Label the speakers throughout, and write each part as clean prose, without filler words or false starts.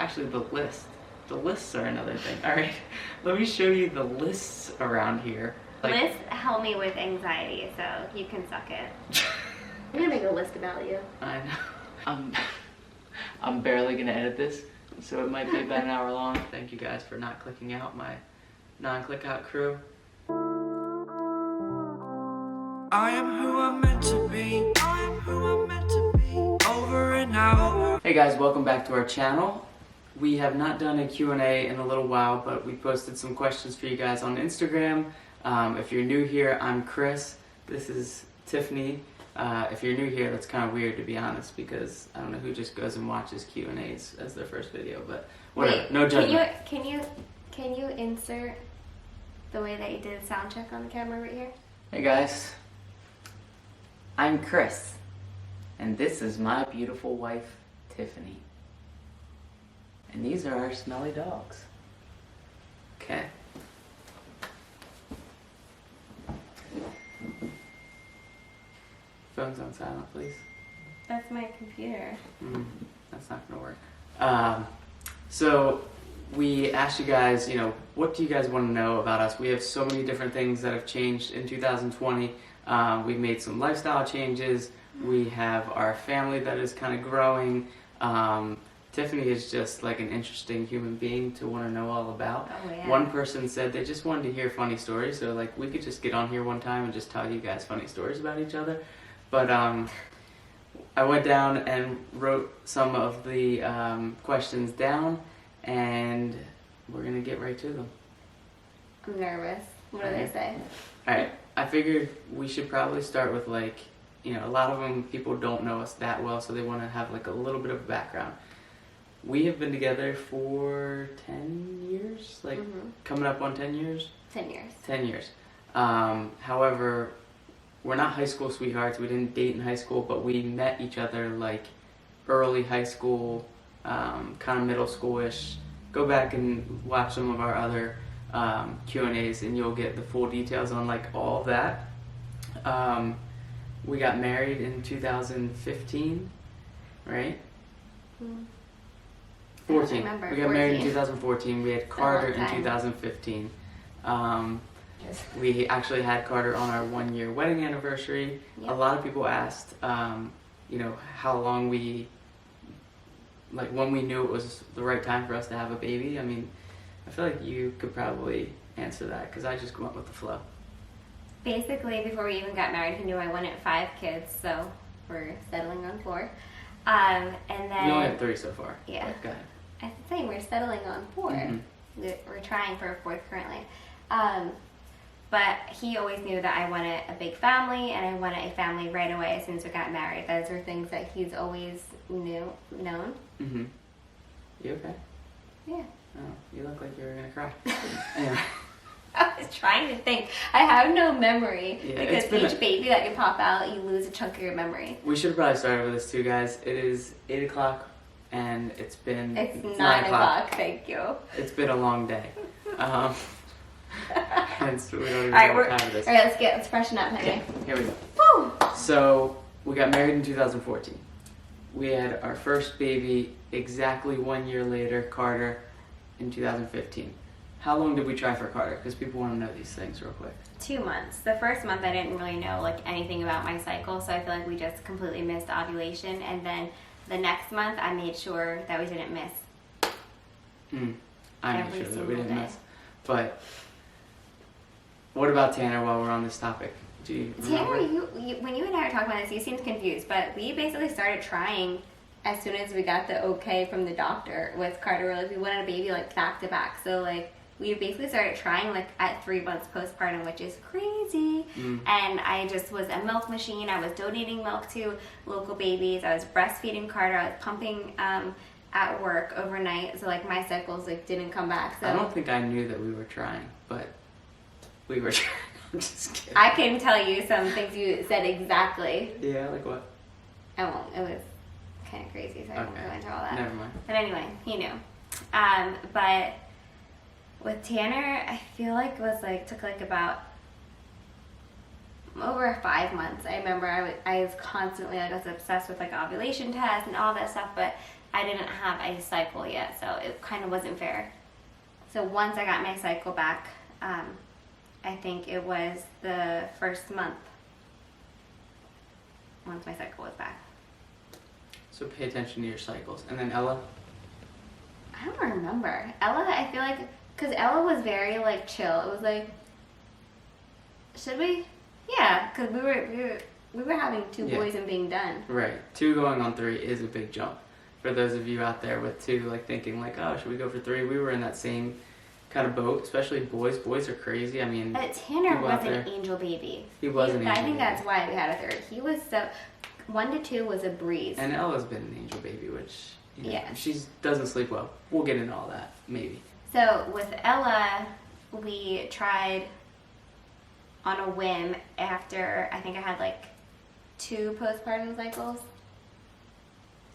Speaker 1: Actually, the list. The lists are another thing. All right, let me show you the lists around here.
Speaker 2: Lists help me with anxiety, so you can suck it. I'm gonna make a list about you.
Speaker 1: I know. I'm barely gonna edit this, so it might be about an hour long. Thank you guys for not clicking out, my non-click out crew. I am who I'm meant to be. I am who I'm meant to be. Over and out. Hey guys, welcome back to our channel. We have not done a Q&A in a little while, but we posted some questions for you guys on Instagram. If you're new here, I'm Chris. This is Tiffany. If you're new here, that's kind of weird to be honest, because I don't know who just goes and watches Q&As as their first video, but whatever.
Speaker 2: Wait,
Speaker 1: no judgment.
Speaker 2: Can you insert the way that you did a sound check on the camera right here?
Speaker 1: Hey guys, I'm Chris, and this is my beautiful wife, Tiffany. And these are our smelly dogs. Okay. Phone's on silent, please.
Speaker 2: That's my computer.
Speaker 1: That's not gonna work. So we asked you guys, what do you guys want to know about us? We have so many different things that have changed in 2020. We've made some lifestyle changes. We have our family that is kind of growing. Tiffany is just like an interesting human being to want to know all about.
Speaker 2: Oh, yeah.
Speaker 1: One person said they just wanted to hear funny stories, so like we could just get on here one time and just tell you guys funny stories about each other. But I went down and wrote some of the questions down, and we're gonna get right to them.
Speaker 2: I'm nervous. What do they say?
Speaker 1: Alright, I figured we should probably start with a lot of them people don't know us that well, so they want to have like a little bit of a background. We have been together for 10 years, coming up on 10 years?
Speaker 2: 10 years. 10
Speaker 1: years. However, we're not high school sweethearts. We didn't date in high school, but we met each other like early high school, kind of middle school-ish. Go back and watch some of our other Q&As and you'll get the full details on like all of that. We got married in 2015, right? 14. We got
Speaker 2: 14.
Speaker 1: married in 2014. We had Carter in 2015. We actually had Carter on our 1-year wedding anniversary. Yep. A lot of people asked, how long when we knew it was the right time for us to have a baby. I mean, I feel like you could probably answer that because I just went with the flow.
Speaker 2: Basically, before we even got married, he knew I wanted 5 kids, so we're settling on 4. And then
Speaker 1: we only have 3 so far.
Speaker 2: Yeah.
Speaker 1: Go ahead.
Speaker 2: I was saying we're settling on 4.
Speaker 1: Mm-hmm.
Speaker 2: We're trying for a 4th currently. But he always knew that I wanted a big family, and I wanted a family right away as soon as we got married. Those are things that he's always known.
Speaker 1: Mm-hmm. You okay?
Speaker 2: Yeah.
Speaker 1: Oh, you look like you were gonna cry. Anyway.
Speaker 2: I was trying to think. I have no memory,
Speaker 1: yeah,
Speaker 2: because each baby that you pop out, you lose a chunk of your memory.
Speaker 1: We should have probably started with this too, guys. It is 8 o'clock, and it's
Speaker 2: 9 o'clock. Thank you.
Speaker 1: It's been a long day. Hence, we don't even know what time it is.
Speaker 2: All right, let's freshen up, honey.
Speaker 1: Okay, here we go.
Speaker 2: Woo!
Speaker 1: So, we got married in 2014. We had our first baby exactly 1 year later, Carter, in 2015. How long did we try for Carter? Because people want to know these things real quick.
Speaker 2: 2 months. The first month I didn't really know anything about my cycle, so I feel like we just completely missed ovulation. And then the next month I made sure that we didn't miss.
Speaker 1: I made sure that we didn't miss. But what about Tanner while we're on this topic? Do you remember?
Speaker 2: Tanner, when you and I were talking about this, you seemed confused, but we basically started trying as soon as we got the okay from the doctor with Carter. We wanted a baby back to back. So we basically started trying at 3 months postpartum, which is crazy. And I just was a milk machine. I was donating milk to local babies. I was breastfeeding Carter. I was pumping at work overnight. So my cycles didn't come back. So
Speaker 1: I don't think I knew that we were trying, but we were trying. I'm just kidding.
Speaker 2: I can tell you some things you said exactly.
Speaker 1: Yeah, like what?
Speaker 2: I won't. It was kind of crazy, so I won't go into all that.
Speaker 1: Never mind.
Speaker 2: But anyway, he knew. But with Tanner, I feel it was took about over 5 months. I remember I was constantly I was obsessed with ovulation tests and all that stuff, but I didn't have a cycle yet, so it kind of wasn't fair. So once I got my cycle back, I think it was the first month once my cycle was back.
Speaker 1: So pay attention to your cycles. And then Ella?
Speaker 2: I don't remember. Ella, I feel like, because Ella was very like chill. It was like, should we? Yeah, because we were having 2 boys and being done.
Speaker 1: Right. 2 going on 3 is a big jump. For those of you out there with 2, like thinking like, oh, should we go for 3? We were in that same kind of boat, especially boys. Boys are crazy. I mean,
Speaker 2: Tanner was an angel baby.
Speaker 1: He was an angel
Speaker 2: I think
Speaker 1: baby.
Speaker 2: that's why we had a 3rd. He was so 1 to 2 was a breeze.
Speaker 1: And Ella's been an angel baby, which
Speaker 2: yeah,
Speaker 1: she doesn't sleep well. We'll get into all that maybe.
Speaker 2: So with Ella, we tried on a whim after I think I had like 2 postpartum cycles.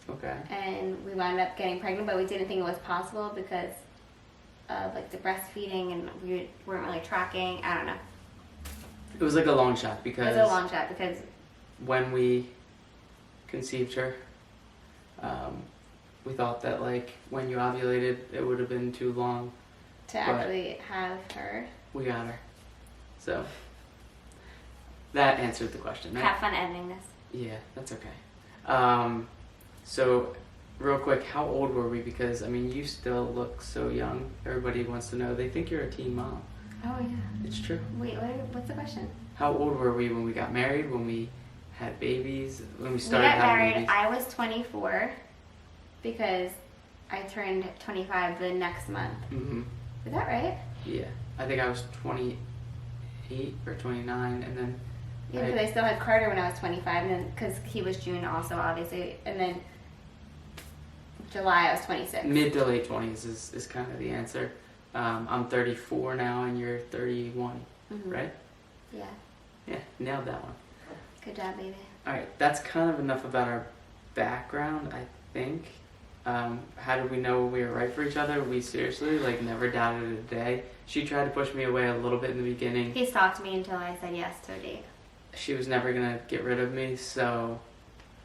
Speaker 1: Okay.
Speaker 2: And we wound up getting pregnant, but we didn't think it was possible because of like the breastfeeding, and we weren't really tracking. I don't know.
Speaker 1: It was like a long shot because when we conceived her, we thought that like when you ovulated, it would have been too long
Speaker 2: to actually have her.
Speaker 1: We got her, so that answered the question. Right?
Speaker 2: Have fun editing this.
Speaker 1: Yeah, that's okay. So, real quick, how old were we? Because, I mean, you still look so young. Everybody wants to know. They think you're a teen mom.
Speaker 2: Oh, yeah.
Speaker 1: It's true.
Speaker 2: Wait, what's the question?
Speaker 1: How old were we when we got married, when we had babies, when we started having babies?
Speaker 2: We got married, I was 24 because I turned 25 the next month.
Speaker 1: Mm-hmm.
Speaker 2: Is that right?
Speaker 1: Yeah. I think I was 28 or 29, and then...
Speaker 2: Yeah, because I still had Carter when I was 25, and then because he was June also, obviously, and then July I was 26.
Speaker 1: Mid to late 20s is kind of the answer. I'm 34 now, and you're 31, right?
Speaker 2: Yeah.
Speaker 1: Yeah, nailed that one.
Speaker 2: Good job, baby.
Speaker 1: All right, that's kind of enough about our background, I think. How did we know we were right for each other? We seriously, like, never doubted it a day. She tried to push me away a little bit in the beginning.
Speaker 2: He stalked me until I said yes to a date.
Speaker 1: She was never going to get rid of me, so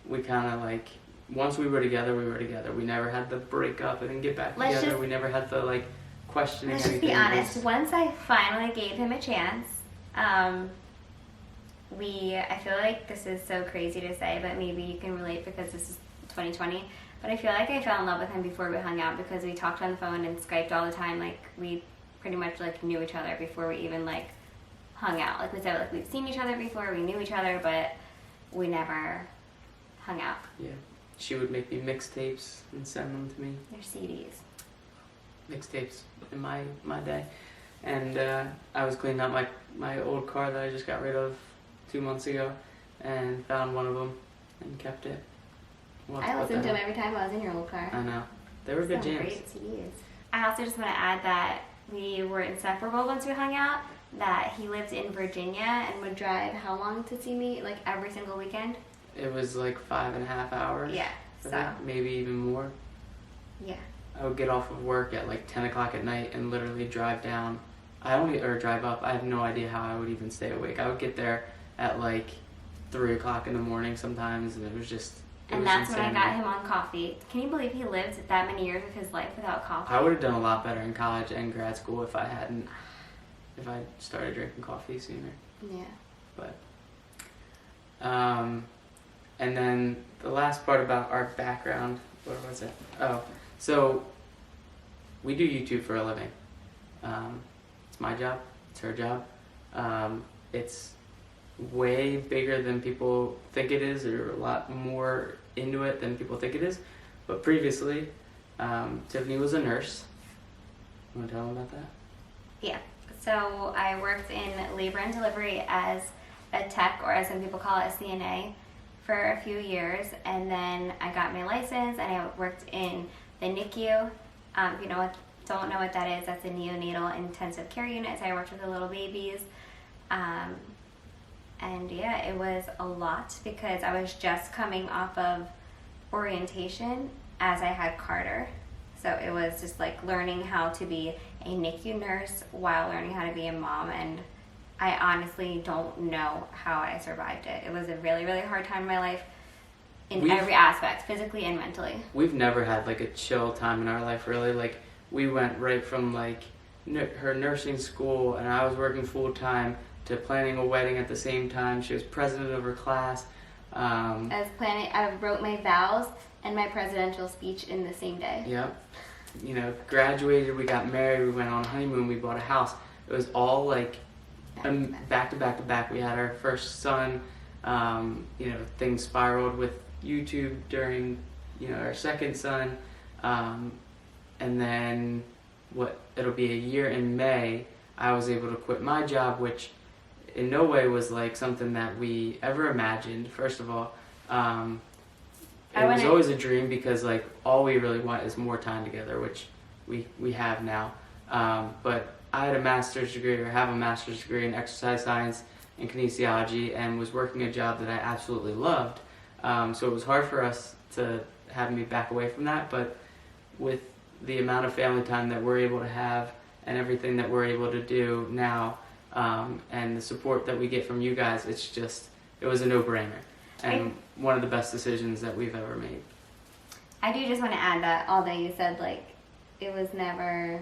Speaker 1: we kind of, like, once we were together, we were together. We never had the break up and then get back together. We never had the, like, questioning
Speaker 2: anything.
Speaker 1: Let's just be honest.
Speaker 2: Once I finally gave him a chance, I feel like this is so crazy to say, but maybe you can relate because this is 2020. But I feel like I fell in love with him before we hung out because we talked on the phone and Skyped all the time. Like, we pretty much, like, knew each other before we even, like, hung out. Like we said, like we've seen each other before, we knew each other, but we never hung out.
Speaker 1: Yeah. She would make me mixtapes and send them to me.
Speaker 2: They're CDs.
Speaker 1: Mixtapes in my day. And I was cleaning out my old car that I just got rid of 2 months ago and found one of them and kept it.
Speaker 2: I listened to them every time I was in your old car.
Speaker 1: I know. They were good jams.
Speaker 2: Great CDs. I also just want to add that we were inseparable once we hung out. That he lived in Virginia and would drive how long to see me? Like every single weekend?
Speaker 1: It was like 5.5 hours.
Speaker 2: Yeah, so.
Speaker 1: Maybe even more.
Speaker 2: Yeah.
Speaker 1: I would get off of work at like 10 o'clock at night and literally drive down. Or drive up. I have no idea how I would even stay awake. I would get there at like 3 o'clock in the morning sometimes, and it was just...
Speaker 2: And that's insanity. When I got him on coffee. Can you believe he lived that many years of his life without coffee?
Speaker 1: I would have done a lot better in college and grad school if I started drinking coffee sooner.
Speaker 2: Yeah.
Speaker 1: But, and then the last part about our background, what was it? Oh, so we do YouTube for a living. It's my job. It's her job. It's way bigger than people think it is, or a lot more into it than people think it is. But previously, Tiffany was a nurse. You want to tell them about that?
Speaker 2: Yeah. So I worked in labor and delivery as a tech, or as some people call it, a CNA, for a few years. And then I got my license and I worked in the NICU. If you don't know what that is, that's a neonatal intensive care unit. So I worked with the little babies. And yeah, it was a lot because I was just coming off of orientation as I had Carter. So it was just like learning how to be a NICU nurse while learning how to be a mom, and I honestly don't know how I survived it. It was a really, really hard time in my life. in every aspect, physically and mentally.
Speaker 1: We've never had like a chill time in our life, really. Like, we went right from like her nursing school, and I was working full time, to planning a wedding at the same time. She was president of her class.
Speaker 2: I wrote my vows and my presidential speech in the same day.
Speaker 1: Yep. You know, graduated, we got married, we went on a honeymoon, we bought a house. It was all like back to back to back. We had our first son. You know, things spiraled with YouTube during, you know, our second son. And then it'll be a year in May, I was able to quit my job, which in no way was like something that we ever imagined. First of all, it was always a dream, because like all we really want is more time together, which we have now. But I had a master's degree, or have a master's degree in exercise science and kinesiology, and was working a job that I absolutely loved. So it was hard for us to have me back away from that, but with the amount of family time that we're able to have and everything that we're able to do now, and the support that we get from you guys, it was a no-brainer, and one of the best decisions that we've ever made.
Speaker 2: I do just want to add that, although you said like it was never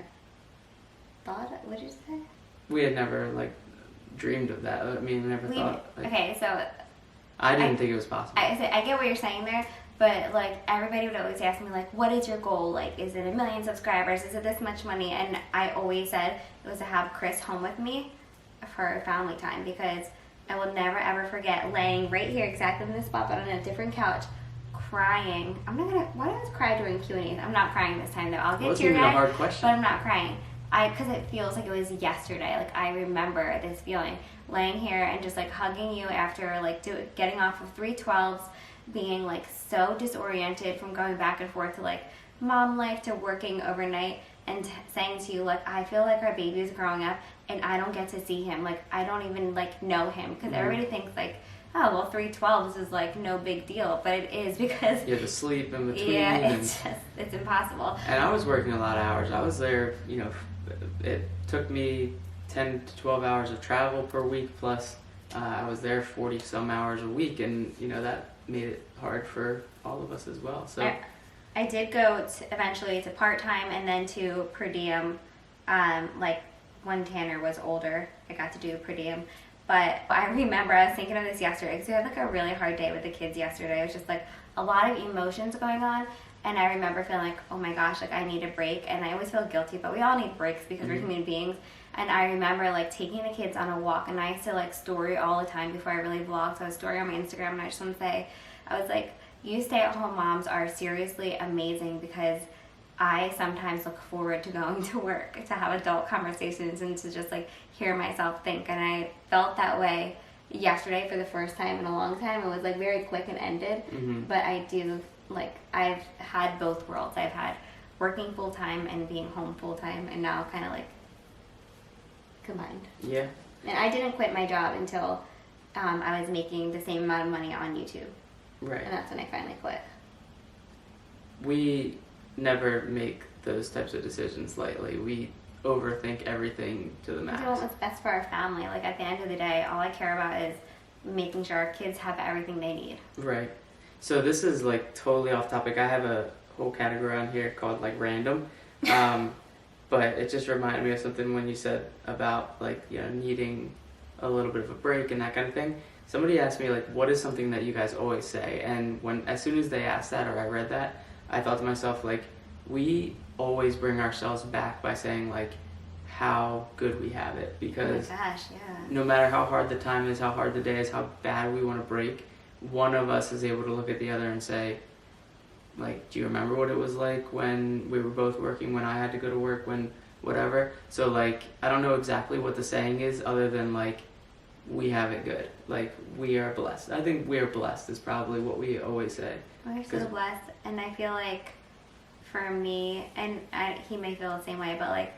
Speaker 2: thought, what did you say?
Speaker 1: We had never like dreamed of that. I mean, never thought. Like,
Speaker 2: okay, so
Speaker 1: I didn't think it was possible.
Speaker 2: I get what you're saying there, but like everybody would always ask me like, what is your goal? Like, is it 1 million subscribers? Is it this much money? And I always said it was to have Chris home with me for family time, because I will never ever forget laying right here exactly in this spot, but on a different couch, crying. Why do I always cry during Q&As? I'm not crying this time though. I'll get to your guys.
Speaker 1: Wasn't even a hard question.
Speaker 2: But I'm not crying. Because it feels like it was yesterday. Like, I remember this feeling, laying here and just like hugging you after like getting off of 312s, being like so disoriented from going back and forth to like mom life to working overnight, and saying to you like, I feel like our baby is growing up and I don't get to see him. Like, I don't even like know him, because everybody thinks like, oh well, 312s is like no big deal, but it is, because
Speaker 1: you have to sleep in between.
Speaker 2: Yeah, it's impossible.
Speaker 1: And I was working a lot of hours. I was there, you know, it took me 10 to 12 hours of travel per week, plus I was there 40 some hours a week, and you know that made it hard for all of us as well. So
Speaker 2: I did go eventually to part-time and then to per diem. Like when Tanner was older, I got to do per diem. But I remember, I was thinking of this yesterday, because we had like a really hard day with the kids yesterday. It was just like a lot of emotions going on. And I remember feeling like, oh my gosh, like I need a break. And I always feel guilty, but we all need breaks because we're human beings. And I remember like taking the kids on a walk, and I used to like story all the time before I really vlogged. So I was story on my Instagram, and I just want to say, I was like, you stay-at-home moms are seriously amazing, because I sometimes look forward to going to work, to have adult conversations and to just like hear myself think. And I felt that way yesterday for the first time in a long time. It was like very quick and ended, but I do, like, I've had both worlds. I've had working full-time and being home full-time, and now kind of like combined.
Speaker 1: Yeah.
Speaker 2: And I didn't quit my job until I was making the same amount of money on YouTube.
Speaker 1: Right.
Speaker 2: And that's when I finally quit.
Speaker 1: We never make those types of decisions lightly. We overthink everything to the max.
Speaker 2: We do what's best for our family. Like, at the end of the day, all I care about is making sure our kids have everything they need.
Speaker 1: Right. So this is like totally off topic. I have a whole category on here called like random. But it just reminded me of something when you said about like, you know, needing a little bit of a break and that kind of thing. Somebody asked me like, what is something that you guys always say? And as soon as they asked that, or I read that, I thought to myself, like, we always bring ourselves back by saying like how good we have it, because
Speaker 2: oh my gosh, yeah.
Speaker 1: No matter how hard the time is, how hard the day is, how bad we want to break, one of us is able to look at the other and say, like, do you remember what it was like when we were both working, when I had to go to work, when whatever? So like, I don't know exactly what the saying is other than like, we have it good. Like, we are blessed. I think we are blessed is probably what we always say.
Speaker 2: We're so blessed, and I feel like for me, and he may feel the same way, but like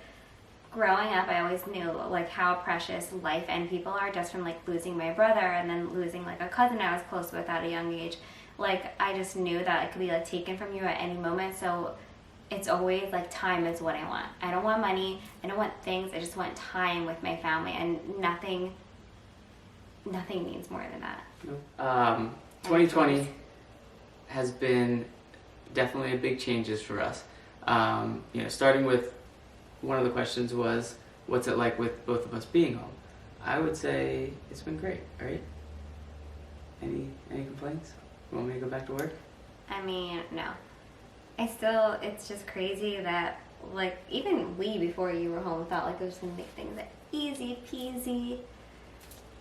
Speaker 2: growing up, I always knew like how precious life and people are, just from like losing my brother and then losing like a cousin I was close with at a young age. Like, I just knew that it could be like taken from you at any moment. So it's always like, time is what I want. I don't want money, I don't want things, I just want time with my family, and nothing means more than that.
Speaker 1: 2020 has been definitely a big changes for us. Starting with one of the questions was, what's it like with both of us being home? I would say it's been great, right? Any complaints? You want me to go back to work?
Speaker 2: I mean, no. It's just crazy that, like, even we, before you were home, thought like it was going to make things like easy peasy.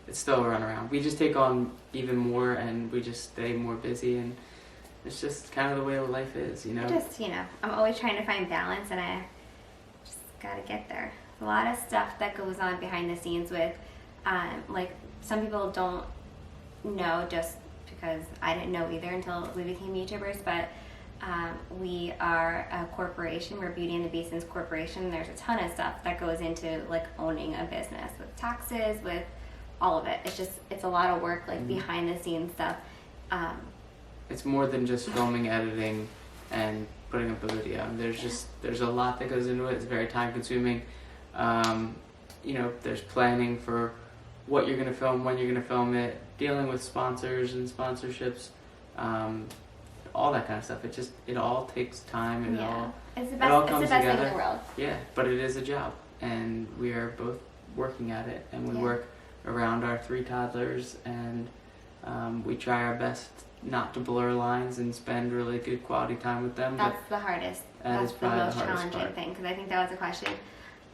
Speaker 1: It's still a runaround. We just take on even more, and we just stay more busy, and it's just kind of the way life is, you know?
Speaker 2: I'm always trying to find balance, and I just gotta get there. A lot of stuff that goes on behind the scenes with, like, some people don't know, just because I didn't know either until we became YouTubers, but we are a corporation. We're Beauty and the Beaston's corporation. There's a ton of stuff that goes into, like, owning a business, with taxes, with all of it. It's a lot of work, like, behind the scenes stuff.
Speaker 1: It's more than just filming, editing, and putting up a video. There's a lot that goes into it. It's very time consuming. There's planning for what you're gonna film, when you're gonna film it, dealing with sponsors and sponsorships, all that kind of stuff. It all takes time, and
Speaker 2: it's the
Speaker 1: it all
Speaker 2: best
Speaker 1: comes
Speaker 2: thing
Speaker 1: together.
Speaker 2: in the world.
Speaker 1: Yeah, but it is a job, and we are both working at it, and we work around our 3 toddlers, and we try our best not to blur lines and spend really good quality time with them.
Speaker 2: That's the hardest. That's the most challenging thing, because I think that was a question.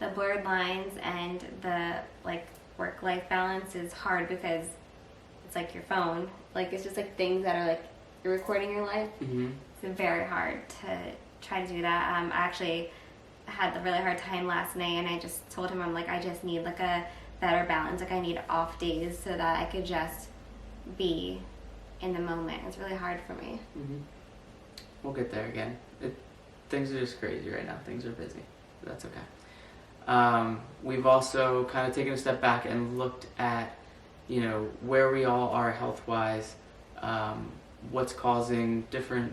Speaker 2: The blurred lines and the, like, work-life balance is hard because it's like your phone. Like, it's just like things that are like you're recording your life.
Speaker 1: Mm-hmm.
Speaker 2: It's very hard to try to do that. I actually had a really hard time last night, and I just told him, I'm like, I just need like a better balance. Like, I need off days so that I could just be in the moment. It's really hard for me.
Speaker 1: Mm-hmm. We'll get there again. Things are just crazy right now. Things are busy. But that's okay. We've also kind of taken a step back and looked at, where we all are health-wise, what's causing different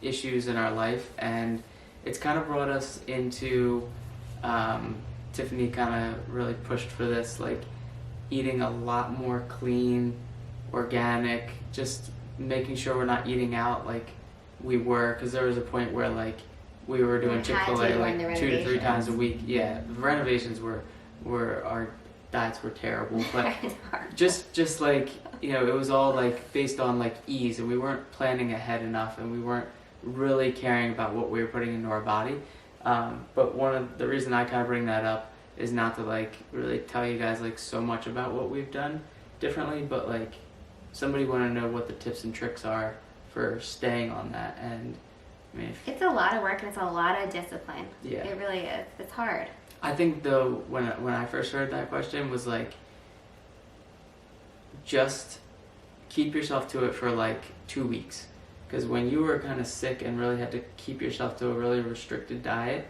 Speaker 1: issues in our life, and it's kind of brought us into, Tiffany kind of really pushed for this, like, eating a lot more clean, organic, just making sure we're not eating out like we were, because there was a point where, like, we were doing Chick-fil-A like 2 to 3 times a week. Yeah, the renovations were our diets were terrible, but just like, it was all like based on like ease, and we weren't planning ahead enough, and we weren't really caring about what we were putting into our body. But one of the reason I kind of bring that up is not to like really tell you guys like so much about what we've done differently, but like somebody want to know what the tips and tricks are for staying on that. And I mean,
Speaker 2: it's a lot of work, and it's a lot of discipline.
Speaker 1: Yeah,
Speaker 2: it really is. It's hard.
Speaker 1: I think though, when I first heard that question, was like, just keep yourself to it for like 2 weeks, because when you were kind of sick and really had to keep yourself to a really restricted diet,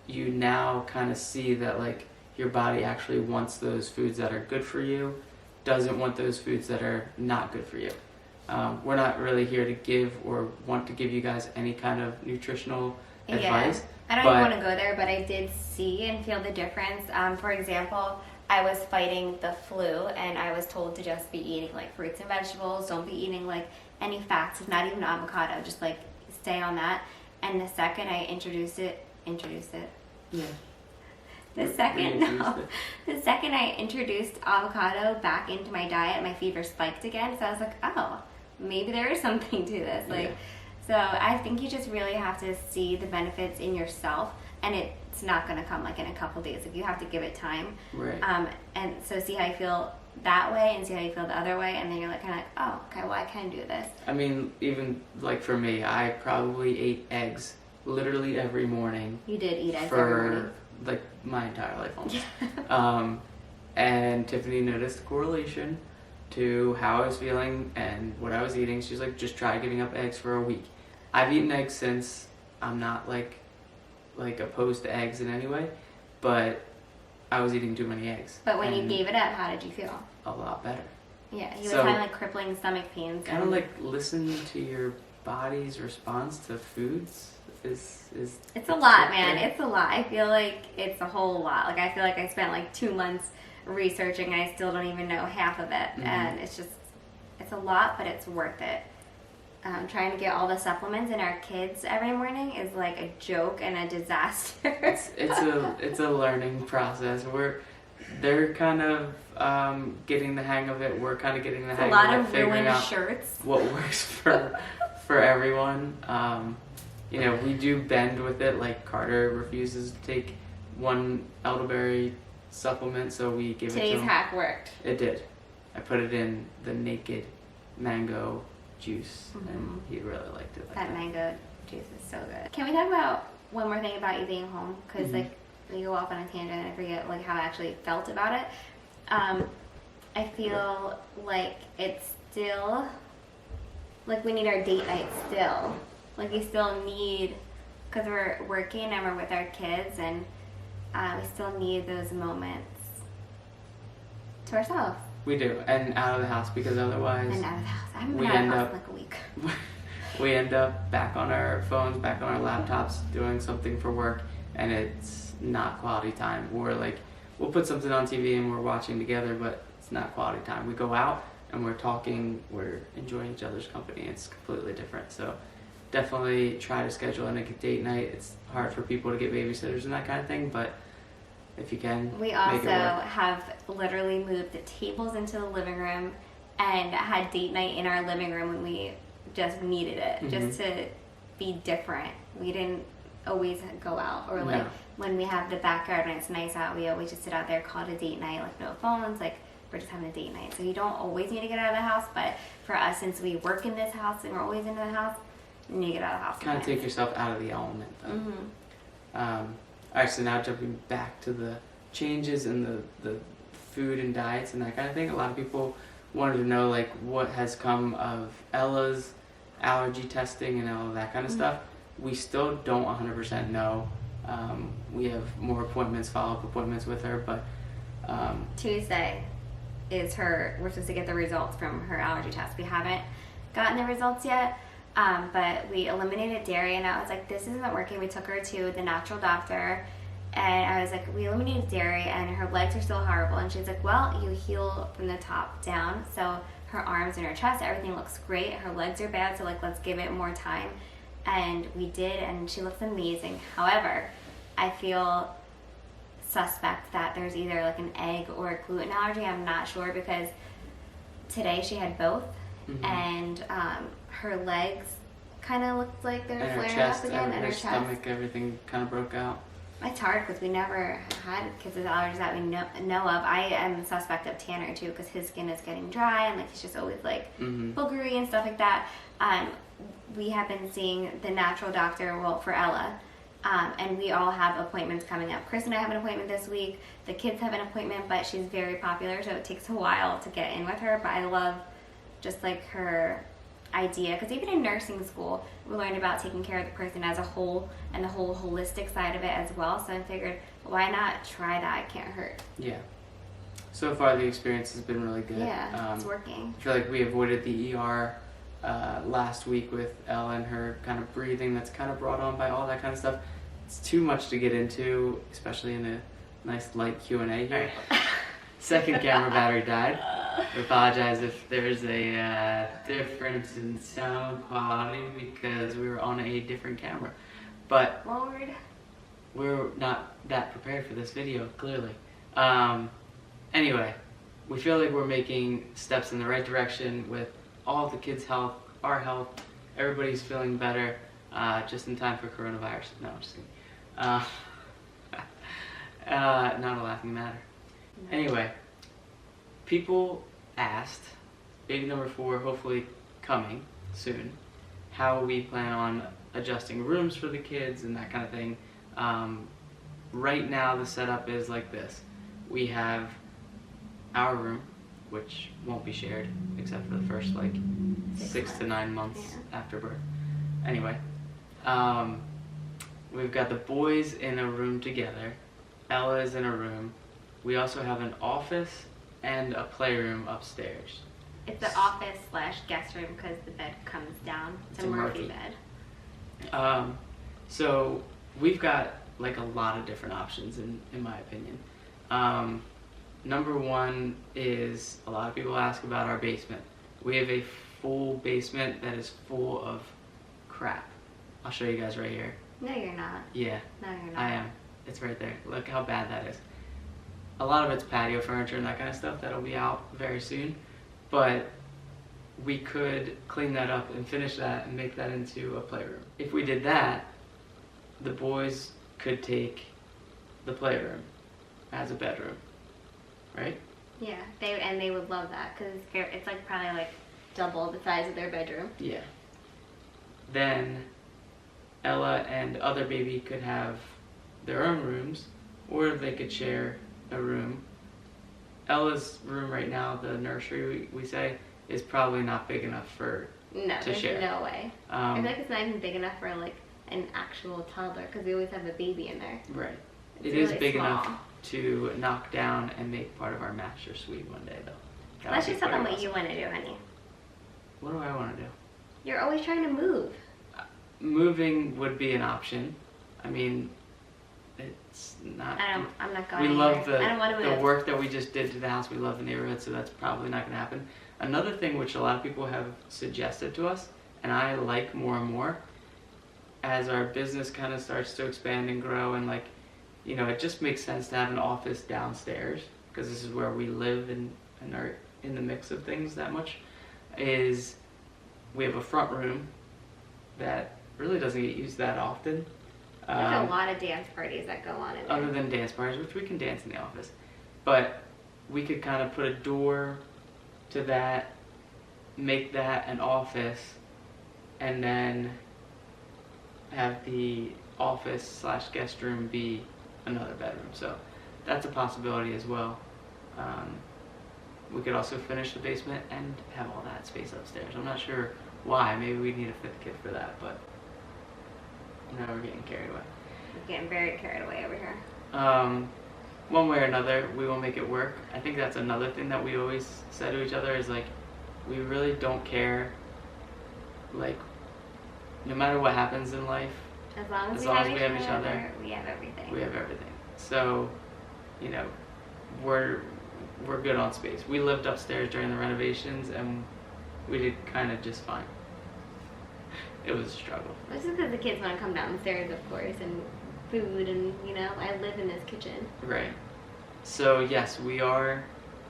Speaker 1: you now kind of see that like your body actually wants those foods that are good for you, doesn't want those foods that are not good for you. We're not really here to give or want to give you guys any kind of nutritional advice.
Speaker 2: I don't even want to go there, but I did see and feel the difference. For example, I was fighting the flu, and I was told to just be eating like fruits and vegetables. Don't be eating like any fats, not even avocado. Just like stay on that. And the second I introduced it.
Speaker 1: Yeah.
Speaker 2: The second I introduced avocado back into my diet, my fever spiked again. So I was like, oh, maybe there is something to this. Like. Yeah. So I think you just really have to see the benefits in yourself, and it's not going to come like in a couple days. Like, you have to give it time.
Speaker 1: Right.
Speaker 2: And so see how you feel that way, and see how you feel the other way, and then you're like kind of like, oh, okay, well, I can do this.
Speaker 1: I mean, even like for me, I probably ate eggs literally every morning.
Speaker 2: You did eat eggs every morning.
Speaker 1: For like my entire life almost. And Tiffany noticed the correlation to how I was feeling and what I was eating. She's like, just try giving up eggs for a week. I've eaten eggs since. I'm not like opposed to eggs in any way, but I was eating too many eggs.
Speaker 2: But when you gave it up, how did you feel?
Speaker 1: A lot better.
Speaker 2: Yeah, you were having like crippling stomach pains.
Speaker 1: Kind of like listen to your body's response to foods is
Speaker 2: it's a lot, man. It's a lot. I feel like it's a whole lot. Like, I feel like I spent like 2 months researching, and I still don't even know half of it. Mm-hmm. And it's a lot, but it's worth it. trying to get all the supplements in our kids every morning is like a joke and a disaster.
Speaker 1: It's a learning process. They're kind of getting the hang of it. We're kind of getting the hang of it.
Speaker 2: A lot of
Speaker 1: figuring
Speaker 2: ruined
Speaker 1: out
Speaker 2: shirts.
Speaker 1: what works for everyone. You know, we do bend with it. Like Carter refuses to take one elderberry supplement, so we give it to him.
Speaker 2: Today's hack worked.
Speaker 1: It did. I put it in the naked mango juice, and he really liked it.
Speaker 2: That mango juice is so good. Can we talk about one more thing about you being home? Because like we go off on a tangent and I forget like how I actually felt about it. I feel like it's still like we need our date night still. Like we still need, because we're working and we're with our kids, and we still need those moments to ourselves.
Speaker 1: We do, and out of the house, because otherwise
Speaker 2: And out of the house. I haven't been out of the house in like a week.
Speaker 1: we end up back on our phones, back on our laptops, doing something for work, and it's not quality time. We're like, we'll put something on TV and we're watching together, but it's not quality time. We go out and we're talking, we're enjoying each other's company. It's completely different. So definitely try to schedule in a date night. It's hard for people to get babysitters and that kind of thing, but if you can,
Speaker 2: We
Speaker 1: make it
Speaker 2: also
Speaker 1: work.
Speaker 2: have literally moved the tables into the living room and had date night in our living room when we just needed it, just to be different. We didn't always go out, or like
Speaker 1: No.
Speaker 2: when we have the backyard and it's nice out, we always just sit out there, call it a date night, like no phones, like we're just having a date night. So you don't always need to get out of the house, but for us, since we work in this house and we're always into the house, you need to get out of the house.
Speaker 1: Kind of take yourself out of the element, though. Alright, so now jumping back to the changes in the food and diets and that kind of thing. A lot of people wanted to know like what has come of Ella's allergy testing and all of that kind of stuff. We still don't 100% know. We have more appointments, follow-up appointments with her, but
Speaker 2: Tuesday is we're supposed to get the results from her allergy test. We haven't gotten the results yet, but we eliminated dairy, and I was like, this isn't working. We took her to the natural doctor, and I was like, we eliminated dairy, and her legs are still horrible. And she's like, well, you heal from the top down, so her arms and her chest, everything looks great. Her legs are bad, so like let's give it more time. And we did, and she looks amazing. However, I feel suspect that there's either like an egg or a gluten allergy. I'm not sure, because today she had both, and her legs kind of looked like they're
Speaker 1: and her
Speaker 2: flaring
Speaker 1: chest,
Speaker 2: up again, and
Speaker 1: her
Speaker 2: her chest.
Speaker 1: stomach, everything kind of broke out.
Speaker 2: It's hard because we never had kids with allergies that we know of. I am suspect of Tanner too, because his skin is getting dry and like he's just always like boogery and stuff like that. We have been seeing the natural doctor, well, for Ella, and we all have appointments coming up. Chris and I have an appointment this week. The kids have an appointment, but she's very popular, so it takes a while to get in with her. But I love just like her idea, because even in nursing school we learned about taking care of the person as a whole and the whole holistic side of it as well. So I figured, why not try that? It can't hurt.
Speaker 1: Yeah. So far the experience has been really good.
Speaker 2: Yeah, it's working.
Speaker 1: I feel like we avoided the ER last week with Ella and her kind of breathing that's kind of brought on by all that kind of stuff. It's too much to get into, especially in a nice light Q&A here. Second camera battery died. I apologize if there's a difference in sound quality because we were on a different camera. But
Speaker 2: Lord,
Speaker 1: we're not that prepared for this video, clearly. Anyway, we feel like we're making steps in the right direction with all the kids' health, our health. Everybody's feeling better, just in time for coronavirus. No, I'm just kidding. Not a laughing matter. Anyway, people asked, baby number 4 hopefully coming soon, how we plan on adjusting rooms for the kids and that kind of thing. Right now the setup is like this. We have our room, which won't be shared except for the first like 6 to 9 months after birth. Anyway, we've got the boys in a room together. Ella is in a room. We also have an office and a playroom upstairs.
Speaker 2: it's the office / guest room because the bed comes down. It's a Murphy bed.
Speaker 1: So we've got like a lot of different options in my opinion. Number one is, a lot of people ask about our basement. We have a full basement that is full of crap. I'll show you guys right here.
Speaker 2: No, you're not.
Speaker 1: Yeah.
Speaker 2: No, you're not.
Speaker 1: I am. It's right there. Look how bad that is. A lot of it's patio furniture and that kind of stuff that'll be out very soon. But we could clean that up and finish that and make that into a playroom. If we did that, the boys could take the playroom as a bedroom, right?
Speaker 2: Yeah, they would love that because it's like probably like double the size of their bedroom.
Speaker 1: Yeah. Then Ella and other baby could have their own rooms, or they could share a room. Ella's room right now, the nursery we say, is probably not big enough to
Speaker 2: there's
Speaker 1: share.
Speaker 2: No way. I feel like it's not even big enough for like an actual toddler because we always have a baby in there.
Speaker 1: Right.
Speaker 2: It's
Speaker 1: It is
Speaker 2: really
Speaker 1: big
Speaker 2: small.
Speaker 1: enough to knock down and make part of our master suite one day, though. That
Speaker 2: Let's
Speaker 1: would
Speaker 2: just
Speaker 1: be
Speaker 2: tell them
Speaker 1: pretty
Speaker 2: what
Speaker 1: awesome.
Speaker 2: you want to do, honey.
Speaker 1: What do I want to do?
Speaker 2: You're always trying to move.
Speaker 1: Moving would be an option. I mean, it's not.
Speaker 2: I'm not going
Speaker 1: We
Speaker 2: anywhere.
Speaker 1: love
Speaker 2: I don't want to
Speaker 1: the
Speaker 2: move.
Speaker 1: work that we just did to the house. We love the neighborhood, so that's probably not going to happen. Another thing which a lot of people have suggested to us, and I like more and more, as our business kind of starts to expand and grow, and like, you know, it just makes sense to have an office downstairs because this is where we live and are in the mix of things that much. Is we have a front room that really doesn't get used that often.
Speaker 2: There's a lot of dance parties that go on in there.
Speaker 1: Other than dance parties, which we can dance in the office. But we could kind of put a door to that, make that an office, and then have the office / guest room be another bedroom. So that's a possibility as well. We could also finish the basement and have all that space upstairs. I'm not sure why. Maybe we need a 5th kid for that, but now we're getting carried away.
Speaker 2: We're getting very carried away over here.
Speaker 1: One way or another, we will make it work. I think that's another thing that we always say to each other is like, we really don't care, like, no matter what happens in life,
Speaker 2: As long as,
Speaker 1: As
Speaker 2: we,
Speaker 1: long
Speaker 2: have
Speaker 1: as we have each other,
Speaker 2: we have everything.
Speaker 1: we have everything. So, you know, we're good on space. We lived upstairs during the renovations and we did kind of just fine. It was a struggle.
Speaker 2: This is because the kids want to come downstairs, of course, and food, and you know, I live in this kitchen.
Speaker 1: Right. So yes, we are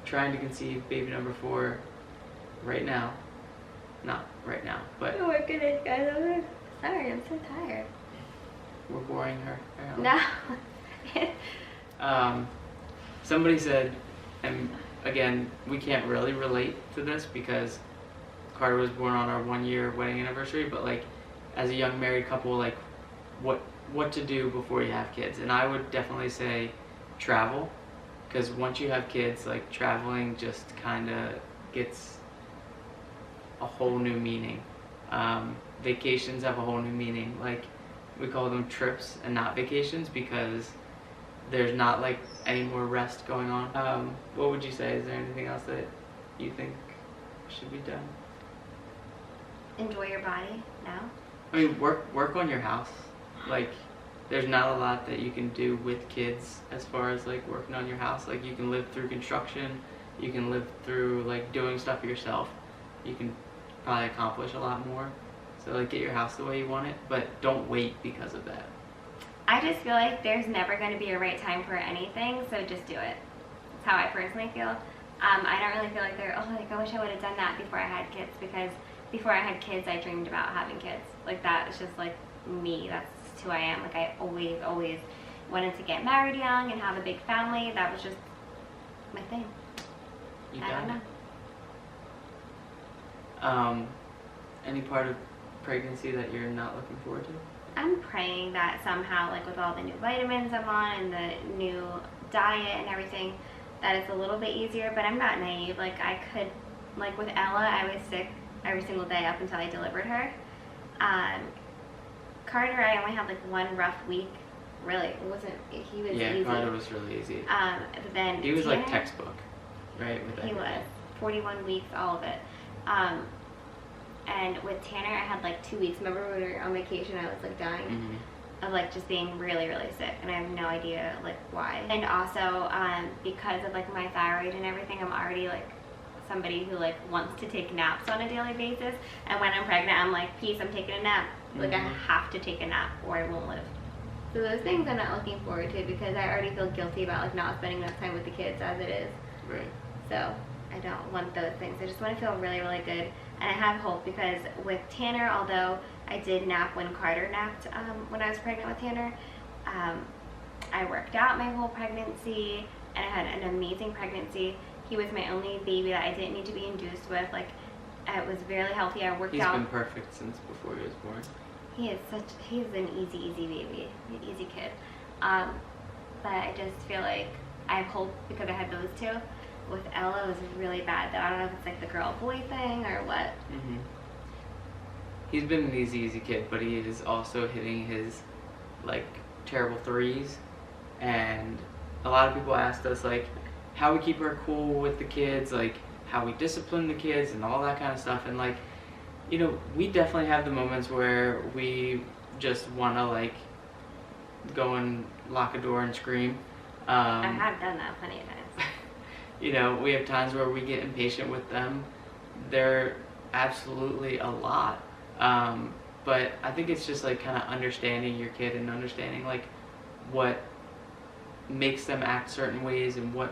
Speaker 1: trying to conceive baby number 4 right now. Not right now, but
Speaker 2: Oh my goodness, guys, sorry, I'm so tired.
Speaker 1: we're boring her.
Speaker 2: No.
Speaker 1: Somebody said, and again, we can't really relate to this because Carter was born on our 1-year wedding anniversary, but like as a young married couple, like what to do before you have kids. And I would definitely say travel, because once you have kids, like traveling just kind of gets a whole new meaning. Vacations have a whole new meaning. Like we call them trips and not vacations because there's not like any more rest going on. What would you say? Is there anything else that you think should be done?
Speaker 2: Enjoy your body now.
Speaker 1: I mean, work on your house. Like, there's not a lot that you can do with kids as far as like working on your house. Like, you can live through construction. You can live through like doing stuff yourself. You can probably accomplish a lot more. So like, get your house the way you want it, but don't wait because of that.
Speaker 2: I just feel like there's never going to be a right time for anything, so just do it. That's how I personally feel. I don't really feel like I wish I would have done that before I had kids, because before I had kids, I dreamed about having kids. Like, that is just like me. That's just who I am. Like, I always wanted to get married young and have a big family. That was just my thing.
Speaker 1: You
Speaker 2: I don't
Speaker 1: done
Speaker 2: know.
Speaker 1: it. Any part of pregnancy that you're not looking forward to?
Speaker 2: I'm praying that somehow, like with all the new vitamins I'm on and the new diet and everything, that it's a little bit easier, but I'm not naive. Like, I could, like with Ella, I was sick every single day up until I delivered her. Carter, I only had like one rough week. Really, it wasn't, he was easy.
Speaker 1: Carter was really easy.
Speaker 2: But then
Speaker 1: He was
Speaker 2: Tanner,
Speaker 1: like textbook, right? With
Speaker 2: he
Speaker 1: everything.
Speaker 2: was 41 weeks, all of it. And with Tanner, I had like 2 weeks. Remember when we were on vacation, I was like dying of like just being really, really sick, and I have no idea like why. And also, because of like my thyroid and everything, I'm already like somebody who like wants to take naps on a daily basis, and when I'm pregnant, I'm like, peace, I'm taking a nap. Like I have to take a nap or I won't live. So those things I'm not looking forward to because I already feel guilty about like not spending enough time with the kids as it is.
Speaker 1: Right.
Speaker 2: So I don't want those things. I just want to feel really, really good. And I have hope because with Tanner, although I did nap when Carter napped when I was pregnant with Tanner, I worked out my whole pregnancy and I had an amazing pregnancy. He was my only baby that I didn't need to be induced with. Like, I was very healthy. I worked out.
Speaker 1: He's been perfect since before he was born.
Speaker 2: He's an easy baby, an easy kid. But I just feel like I have hope because I had those two. With Ella, it was really bad. I don't know if it's like the girl-boy thing or what.
Speaker 1: Mm-hmm. He's been an easy kid, but he is also hitting his, like, terrible threes. And a lot of people asked us, like, how we keep her cool with the kids, like, how we discipline the kids and all that kind of stuff. And, like, you know, we definitely have the moments where we just want to, like, go and lock a door and scream.
Speaker 2: I have done that plenty of times.
Speaker 1: You know, we have times where we get impatient with them. They're absolutely a lot. But I think it's just like kind of understanding your kid and understanding like what makes them act certain ways and what,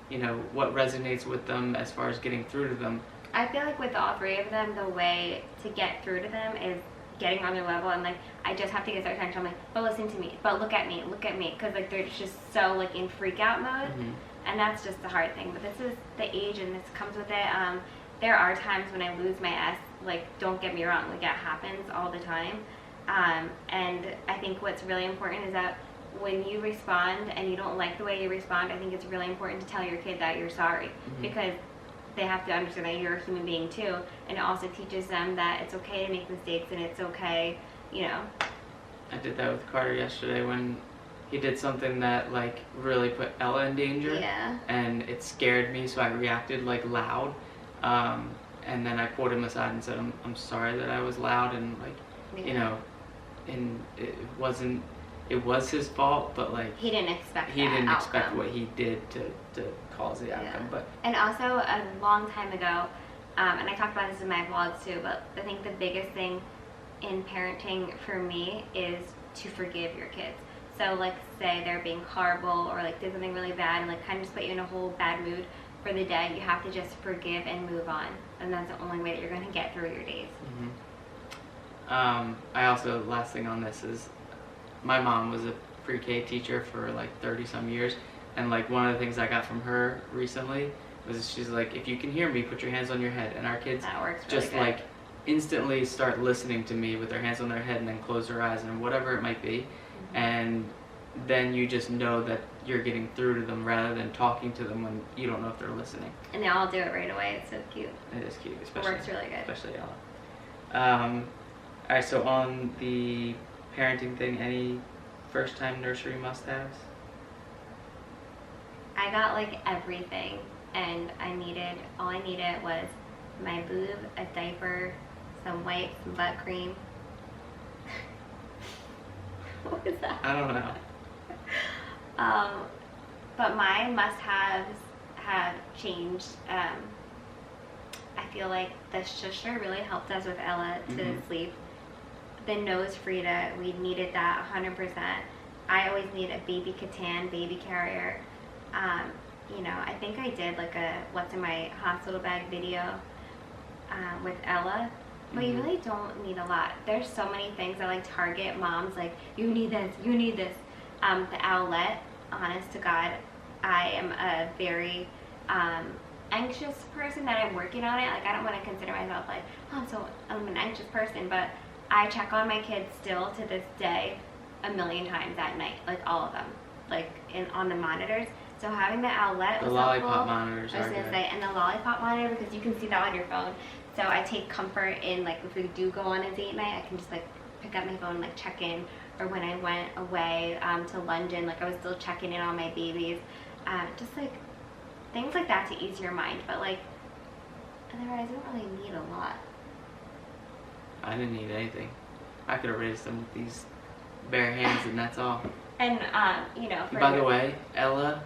Speaker 1: you know, what resonates with them as far as getting through to them.
Speaker 2: I feel like with all three of them, the way to get through to them is getting on their level and like I just have to get their attention. I'm like, but listen to me, but look at me, because like they're just so like in freak out mode.
Speaker 1: Mm-hmm.
Speaker 2: And that's just the hard thing. But this is the age and this comes with it. There are times when I lose my S. Like, don't get me wrong. Like, it happens all the time. And I think what's really important is that when you respond and you don't like the way you respond, I think it's really important to tell your kid that you're sorry. Mm-hmm. Because they have to understand that you're a human being too. And it also teaches them that it's okay to make mistakes and it's okay, you know.
Speaker 1: I did that with Carter yesterday when he did something that like really put Ella in danger.
Speaker 2: Yeah.
Speaker 1: And it scared me, so I reacted like loud. And then I pulled him aside and said, I'm sorry that I was loud and like, you know, and it was his fault, but like
Speaker 2: he didn't expect
Speaker 1: what he did to cause the outcome. But
Speaker 2: and also a long time ago, and I talked about this in my vlogs too, but I think the biggest thing in parenting for me is to forgive your kids. So like say they're being horrible or like did something really bad and like kind of just put you in a whole bad mood for the day, you have to just forgive and move on. And that's the only way that you're going to get through your days.
Speaker 1: Mm-hmm. I also, last thing on this is, my mom was a pre-K teacher for like 30 some years. And like one of the things I got from her recently was she's like, if you can hear me, put your hands on your head. And our kids just like instantly start listening to me with their hands on their head and then close their eyes and whatever it might be. Mm-hmm. And then you just know that you're getting through to them rather than talking to them when you don't know if they're listening.
Speaker 2: And they all do it right away. It's so cute.
Speaker 1: It is cute, especially.
Speaker 2: It works really good.
Speaker 1: Especially Ella. Alright, so on the parenting thing, any first-time nursery must-haves?
Speaker 2: I got like everything, and all I needed was my boob, a diaper, some wipes, some butt cream. What was that?
Speaker 1: I don't know.
Speaker 2: But my must-haves have changed. I feel like the shusher really helped us with Ella to sleep. The nose Frida, we needed that 100%. I always need a baby Catan, baby carrier. You know, I think I did like a what's in my hospital bag video with Ella. But you really don't need a lot. There's so many things that like Target moms like, you need this, you need this. The owlet, honest to God, I am a very anxious person that I'm working on it. Like I don't want to consider myself like, oh, I'm an anxious person, but I check on my kids still to this day a million times at night, like all of them, like on the monitors. So having the owlet was
Speaker 1: the lollipop
Speaker 2: helpful.
Speaker 1: monitors
Speaker 2: I was gonna say, and the lollipop monitor because you can see that on your phone. So I take comfort in like if we do go on a date night, I can just like pick up my phone and like check in. Or when I went away to London, like I was still checking in on my babies. Just like things like that to ease your mind. But like otherwise, I don't really need a lot.
Speaker 1: I didn't need anything. I could have raised them with these bare hands and that's all.
Speaker 2: And you know.
Speaker 1: By the way, Ella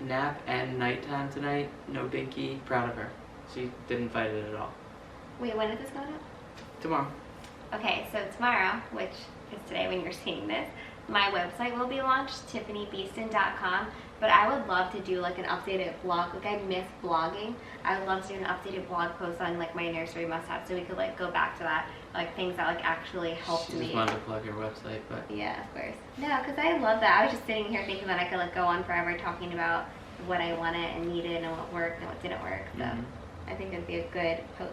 Speaker 1: nap and nighttime tonight. No binky. Proud of her. She didn't fight it at all.
Speaker 2: Wait, when is this going up?
Speaker 1: Tomorrow.
Speaker 2: Okay, so tomorrow, which is today when you're seeing this, my website will be launched, TiffanyBeaston.com. But I would love to do like an updated blog. Like I miss blogging. I would love to do an updated blog post on like my nursery must-have, so we could like go back to that, like things that like actually helped
Speaker 1: She
Speaker 2: me.
Speaker 1: just wanted to plug your website, but
Speaker 2: Yeah, of course. No, because I love that. I was just sitting here thinking that I could like go on forever talking about what I wanted and needed and what worked and what didn't work. So I think it'd be a good post.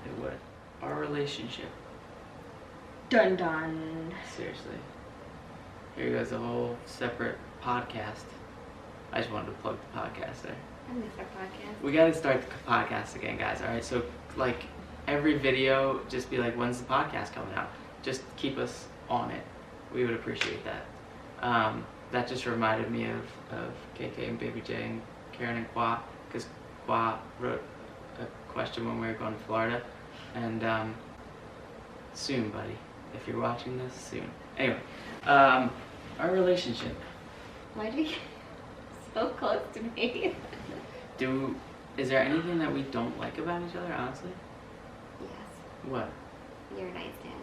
Speaker 1: it would. Our relationship.
Speaker 2: Dun dun.
Speaker 1: Seriously. Here goes a whole separate podcast. I just wanted to plug the podcast there.
Speaker 2: I miss our podcast.
Speaker 1: We gotta start the podcast again, guys. Alright, so like every video, just be like, when's the podcast coming out? Just keep us on it. We would appreciate that. That just reminded me of KK and Baby J and Karen and Kwa, because Kwa wrote a question when we were going to Florida. And soon, buddy. If you're watching this, soon. Anyway, our relationship.
Speaker 2: Why do you get so close to me?
Speaker 1: Is there anything that we don't like about each other, honestly?
Speaker 2: Yes.
Speaker 1: What?
Speaker 2: Your nightstand.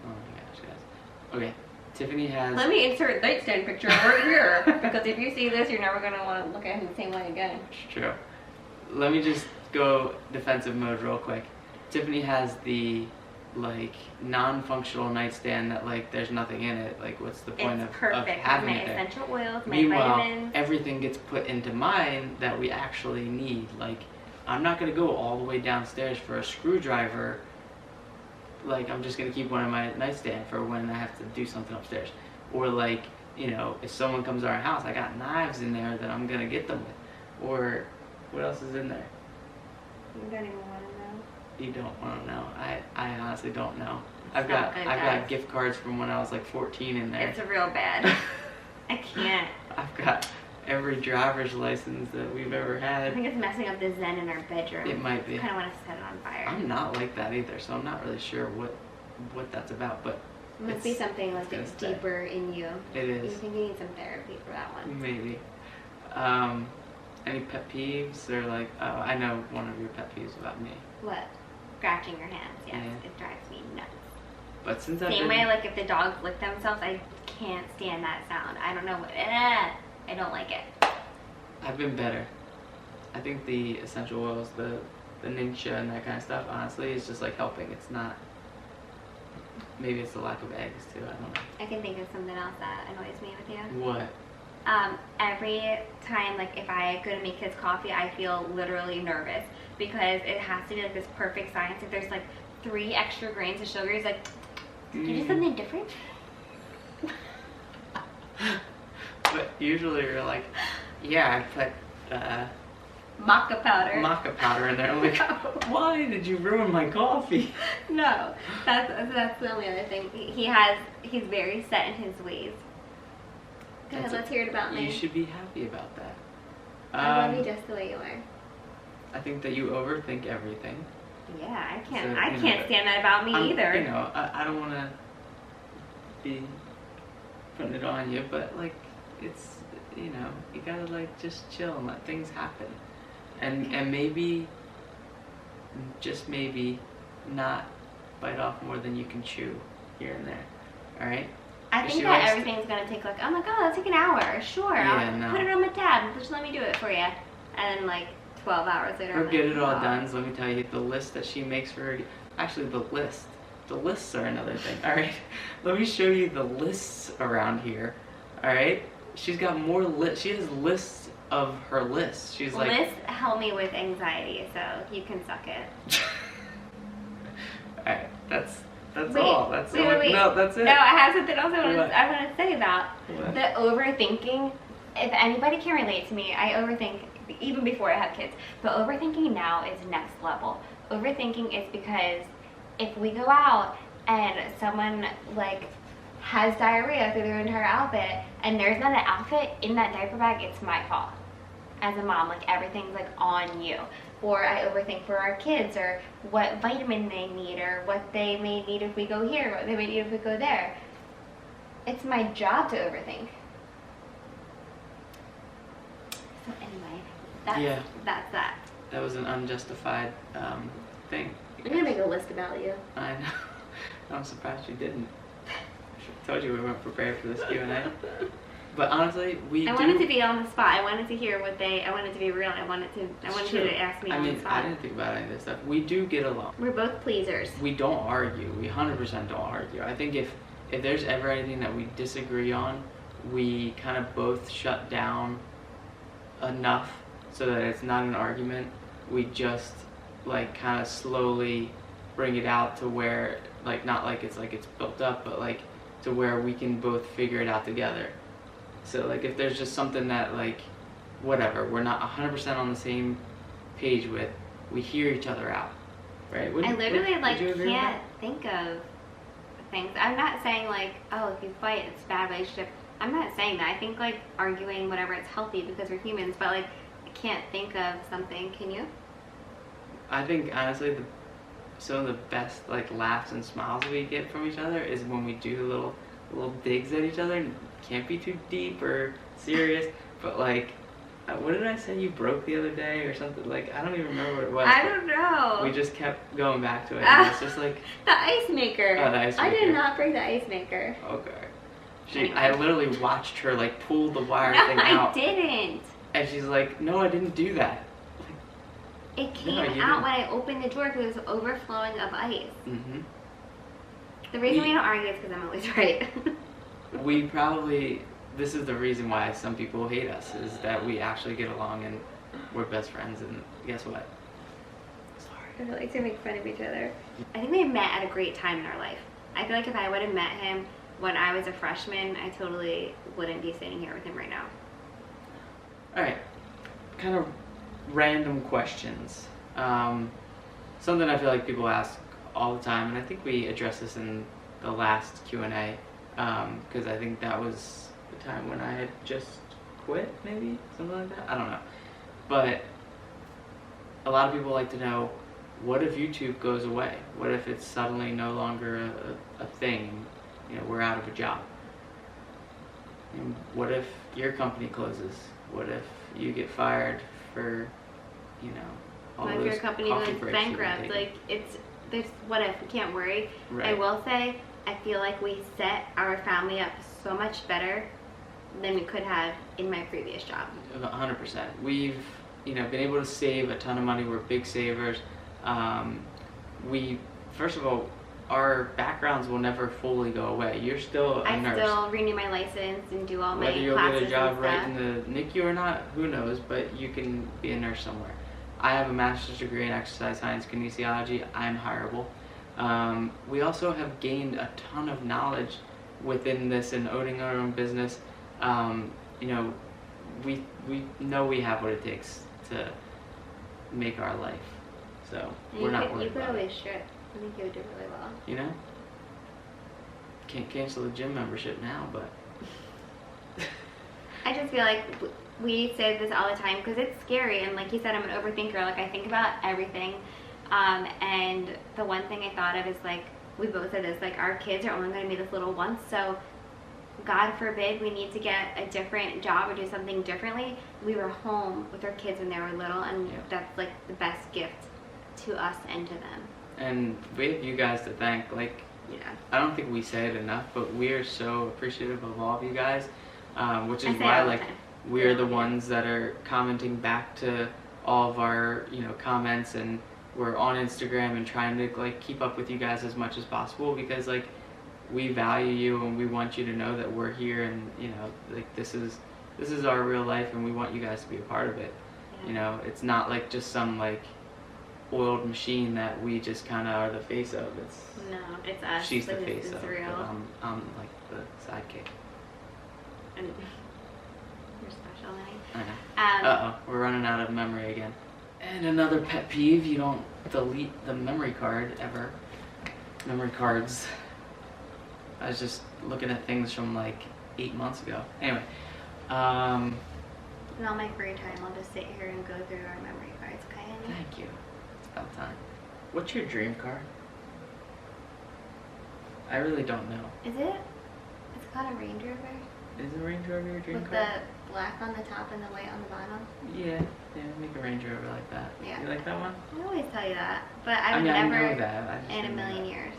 Speaker 1: Oh my gosh, guys. Okay, Tiffany has...
Speaker 2: Let me insert nightstand picture right here. Because if you see this, you're never going to want to look at him the same way again.
Speaker 1: It's true. Let me just go defensive mode real quick. Tiffany has the, like, non-functional nightstand that, like, there's nothing in it. Like, what's the point of having
Speaker 2: my
Speaker 1: it there?
Speaker 2: essential oils, my
Speaker 1: Meanwhile,
Speaker 2: vitamins.
Speaker 1: everything gets put into mine that we actually need. Like, I'm not going to go all the way downstairs for a screwdriver. Like, I'm just going to keep one in my nightstand for when I have to do something upstairs. Or, like, you know, if someone comes to our house, I got knives in there that I'm going to get them with. Or, what else is in there?
Speaker 2: You don't even want to know.
Speaker 1: You don't want to know. I honestly don't know.
Speaker 2: It's
Speaker 1: I've
Speaker 2: not good,
Speaker 1: got
Speaker 2: guys.
Speaker 1: gift cards from when I was like 14 in there.
Speaker 2: It's real bad. I can't.
Speaker 1: I've got every driver's license that we've ever
Speaker 2: I
Speaker 1: had.
Speaker 2: think it's messing up the zen in our bedroom.
Speaker 1: It might be.
Speaker 2: I kind of want to set it on fire.
Speaker 1: I'm not like that either, so I'm not really sure what that's about, but
Speaker 2: It must be something like
Speaker 1: gonna
Speaker 2: it's
Speaker 1: stay.
Speaker 2: deeper in you.
Speaker 1: It
Speaker 2: You
Speaker 1: is.
Speaker 2: think you need some therapy for that one.
Speaker 1: Maybe. Any pet peeves or like, oh, I know one of your pet peeves about me.
Speaker 2: What? Scratching your hands. Yes,
Speaker 1: Yeah.
Speaker 2: it drives me nuts.
Speaker 1: But since I've
Speaker 2: Same
Speaker 1: been,
Speaker 2: way, like if the dogs lick themselves, I can't stand that sound. I don't know what. I don't like it.
Speaker 1: I've been better. I think the essential oils, the ninja and that kind of stuff, honestly, is just like helping. It's not. Maybe it's the lack of eggs too. I don't know.
Speaker 2: I can think of something else that annoys me with you.
Speaker 1: What?
Speaker 2: Every time, like if I go to make kids coffee, I feel literally nervous because it has to be like this perfect science. If there's like 3 extra grains of sugar, it's like, can you do something different?
Speaker 1: But usually you're like, yeah, I put
Speaker 2: Maca powder.
Speaker 1: maca powder in there. I'm like, why did you ruin my coffee?
Speaker 2: No, that's the only other thing. He's very set in his ways. Go ahead, let's hear it about me.
Speaker 1: You should be happy about that.
Speaker 2: I love you just the way you are.
Speaker 1: I think that you overthink everything.
Speaker 2: Yeah, I
Speaker 1: So,
Speaker 2: can't.
Speaker 1: you
Speaker 2: I
Speaker 1: know,
Speaker 2: can't stand that about me either.
Speaker 1: You know, I don't want to be putting it on you, but like, it's, you know, you gotta like just chill and let things happen, and maybe, just maybe, not bite off more than you can chew here and there. All right.
Speaker 2: I think that everything's gonna take like, oh my god, let's take an hour. Sure,
Speaker 1: Yeah,
Speaker 2: I'll
Speaker 1: no.
Speaker 2: put it on my tab. Just let me do it for you. And then like 12 hours later,
Speaker 1: Or
Speaker 2: I'm
Speaker 1: get
Speaker 2: like,
Speaker 1: it all
Speaker 2: "Oh."
Speaker 1: done. So let me tell you, the list that she makes for her. Actually, the lists are another thing. All right. Let me show you the lists around here. All right. She's got more lists. She has lists of her lists. She's like.
Speaker 2: Lists help me with anxiety, so you can suck it.
Speaker 1: All right. That's
Speaker 2: Wait,
Speaker 1: all. That's
Speaker 2: wait,
Speaker 1: all.
Speaker 2: wait.
Speaker 1: No, that's it.
Speaker 2: No, I have something else I
Speaker 1: What?
Speaker 2: want to say about
Speaker 1: What?
Speaker 2: the overthinking. If anybody can relate to me, I overthink even before I have kids. But overthinking now is next level. Overthinking is because if we go out and someone like has diarrhea through their entire outfit and there's not an outfit in that diaper bag, it's my fault. As a mom, like everything's like on you. Or I overthink for our kids, or what vitamin they need, or what they may need if we go here, what they may need if we go there. It's my job to overthink. So anyway, that's
Speaker 1: Yeah.
Speaker 2: that's that.
Speaker 1: That was an unjustified thing.
Speaker 2: I'm gonna make a list about you.
Speaker 1: I know. I'm surprised you didn't. I should have told you we weren't prepared for this Q&A. But honestly,
Speaker 2: I wanted to be on the spot. I wanted to hear I wanted to be real. I wanted you to ask me on the spot.
Speaker 1: I didn't think about any of this stuff. We do get along.
Speaker 2: We're both pleasers.
Speaker 1: We don't argue. We 100% don't argue. I think if there's ever anything that we disagree on, we kind of both shut down enough so that it's not an argument. We just like kind of slowly bring it out to where like not like it's built up, but like to where we can both figure it out together. So like if there's just something that like whatever we're not 100% on the same page with, we hear each other out, right?
Speaker 2: I literally can't think of things. I'm not saying like, oh, if you fight it's a bad relationship. I'm not saying that. I think like arguing whatever, it's healthy because we're humans, but like I can't think of something. Can you?
Speaker 1: I think honestly some of the best like laughs and smiles we get from each other is when we do little digs at each other. Can't be too deep or serious, but like what did I say you broke the other day or something? Like I don't even remember what it was.
Speaker 2: I don't know.
Speaker 1: We just kept going back to it, and it's just like
Speaker 2: the ice maker.
Speaker 1: Oh, the ice maker.
Speaker 2: I did not break the ice maker.
Speaker 1: Okay.
Speaker 2: Anyway.
Speaker 1: I literally watched her like pull the wire thing
Speaker 2: No,
Speaker 1: out.
Speaker 2: I didn't.
Speaker 1: And she's like, "No, I didn't do that."
Speaker 2: It came
Speaker 1: No,
Speaker 2: out
Speaker 1: didn't.
Speaker 2: when I opened the drawer because it was overflowing of ice.
Speaker 1: Mm-hmm.
Speaker 2: The reason we don't argue is because I'm always right.
Speaker 1: We probably, this is the reason why some people hate us, is that we actually get along and we're best friends, and guess what? Sorry.
Speaker 2: I like to make fun of each other. I think we met at a great time in our life. I feel like if I would have met him when I was a freshman, I totally wouldn't be sitting here with him right now.
Speaker 1: Alright, kind of random questions. Something I feel like people ask all the time, and I think we addressed this in the last Q&A, because I think that was the time when I had just quit, maybe? Something like that? I don't know. But a lot of people like to know, what if YouTube goes away? What if it's suddenly no longer a thing? You know, we're out of a job. And what if your company closes? What if you get fired for, you know, all
Speaker 2: What
Speaker 1: those
Speaker 2: if your company
Speaker 1: coffee
Speaker 2: goes
Speaker 1: breaks you've been
Speaker 2: bankrupt?
Speaker 1: taking?
Speaker 2: Like, there's what if, we can't worry.
Speaker 1: Right.
Speaker 2: I will say, I feel like we set our family up so much better than we could have in my previous job.
Speaker 1: 100%. We've, you know, been able to save a ton of money. We're big savers. We, first of all, our backgrounds will never fully go away. You're still a nurse.
Speaker 2: I still renew my license and do all my
Speaker 1: Whether you'll
Speaker 2: classes
Speaker 1: get a job
Speaker 2: and
Speaker 1: right
Speaker 2: stuff.
Speaker 1: in the NICU or not, who knows, but you can be a nurse somewhere. I have a master's degree in exercise science kinesiology. I'm hireable. We also have gained a ton of knowledge within this and owning our own business. You know, we know we have what it takes to make our life. So
Speaker 2: And
Speaker 1: we're not worried
Speaker 2: you could
Speaker 1: about it.
Speaker 2: always strip. I think you would do really well.
Speaker 1: You know? Can't cancel the gym membership now, but
Speaker 2: I just feel like we say this all the time because it's scary, and like you said, I'm an overthinker. Like I think about everything, and the one thing I thought of is like we both said this, like our kids are only going to be this little once, so God forbid we need to get a different job or do something differently. We were home with our kids when they were little, and
Speaker 1: Yeah.
Speaker 2: that's like the best gift to us and to them.
Speaker 1: and we have you guys to thank. Like,
Speaker 2: Yeah.
Speaker 1: I don't think we say it enough, but we are so appreciative of all of you guys, which
Speaker 2: I
Speaker 1: is
Speaker 2: say it
Speaker 1: why
Speaker 2: all the
Speaker 1: like
Speaker 2: time.
Speaker 1: we're the
Speaker 2: Yeah.
Speaker 1: ones that are commenting back to all of our, you know, comments, and we're on Instagram and trying to like keep up with you guys as much as possible, because like we value you and we want you to know that we're here, and you know, like this is our real life, and we want you guys to be a part of it.
Speaker 2: Yeah.
Speaker 1: You know, it's not like just some like oiled machine that we just kind of are the face of. It's
Speaker 2: No, it's us.
Speaker 1: she's the
Speaker 2: Like,
Speaker 1: face
Speaker 2: this
Speaker 1: of
Speaker 2: is
Speaker 1: it,
Speaker 2: real.
Speaker 1: but I'm like the sidekick.
Speaker 2: And you're special, honey.
Speaker 1: I know. We're running out of memory again. And another pet peeve, you don't delete the memory card ever. Memory cards. I was just looking at things from like 8 months ago. Anyway,
Speaker 2: In all my free time, I'll just sit here and go through our memory cards, okay? honey?
Speaker 1: thank you. It's about time. What's your dream car? I really don't know.
Speaker 2: Is it? It's called a Range Rover.
Speaker 1: Is the Range Rover your dream
Speaker 2: With
Speaker 1: car?
Speaker 2: the black on the top and the white on the bottom.
Speaker 1: Yeah, make a Range Rover like that.
Speaker 2: Yeah.
Speaker 1: You like that one?
Speaker 2: I always tell you that, but I would
Speaker 1: mean,
Speaker 2: never
Speaker 1: I know that. I just
Speaker 2: in a
Speaker 1: didn't know
Speaker 2: million
Speaker 1: that.
Speaker 2: years.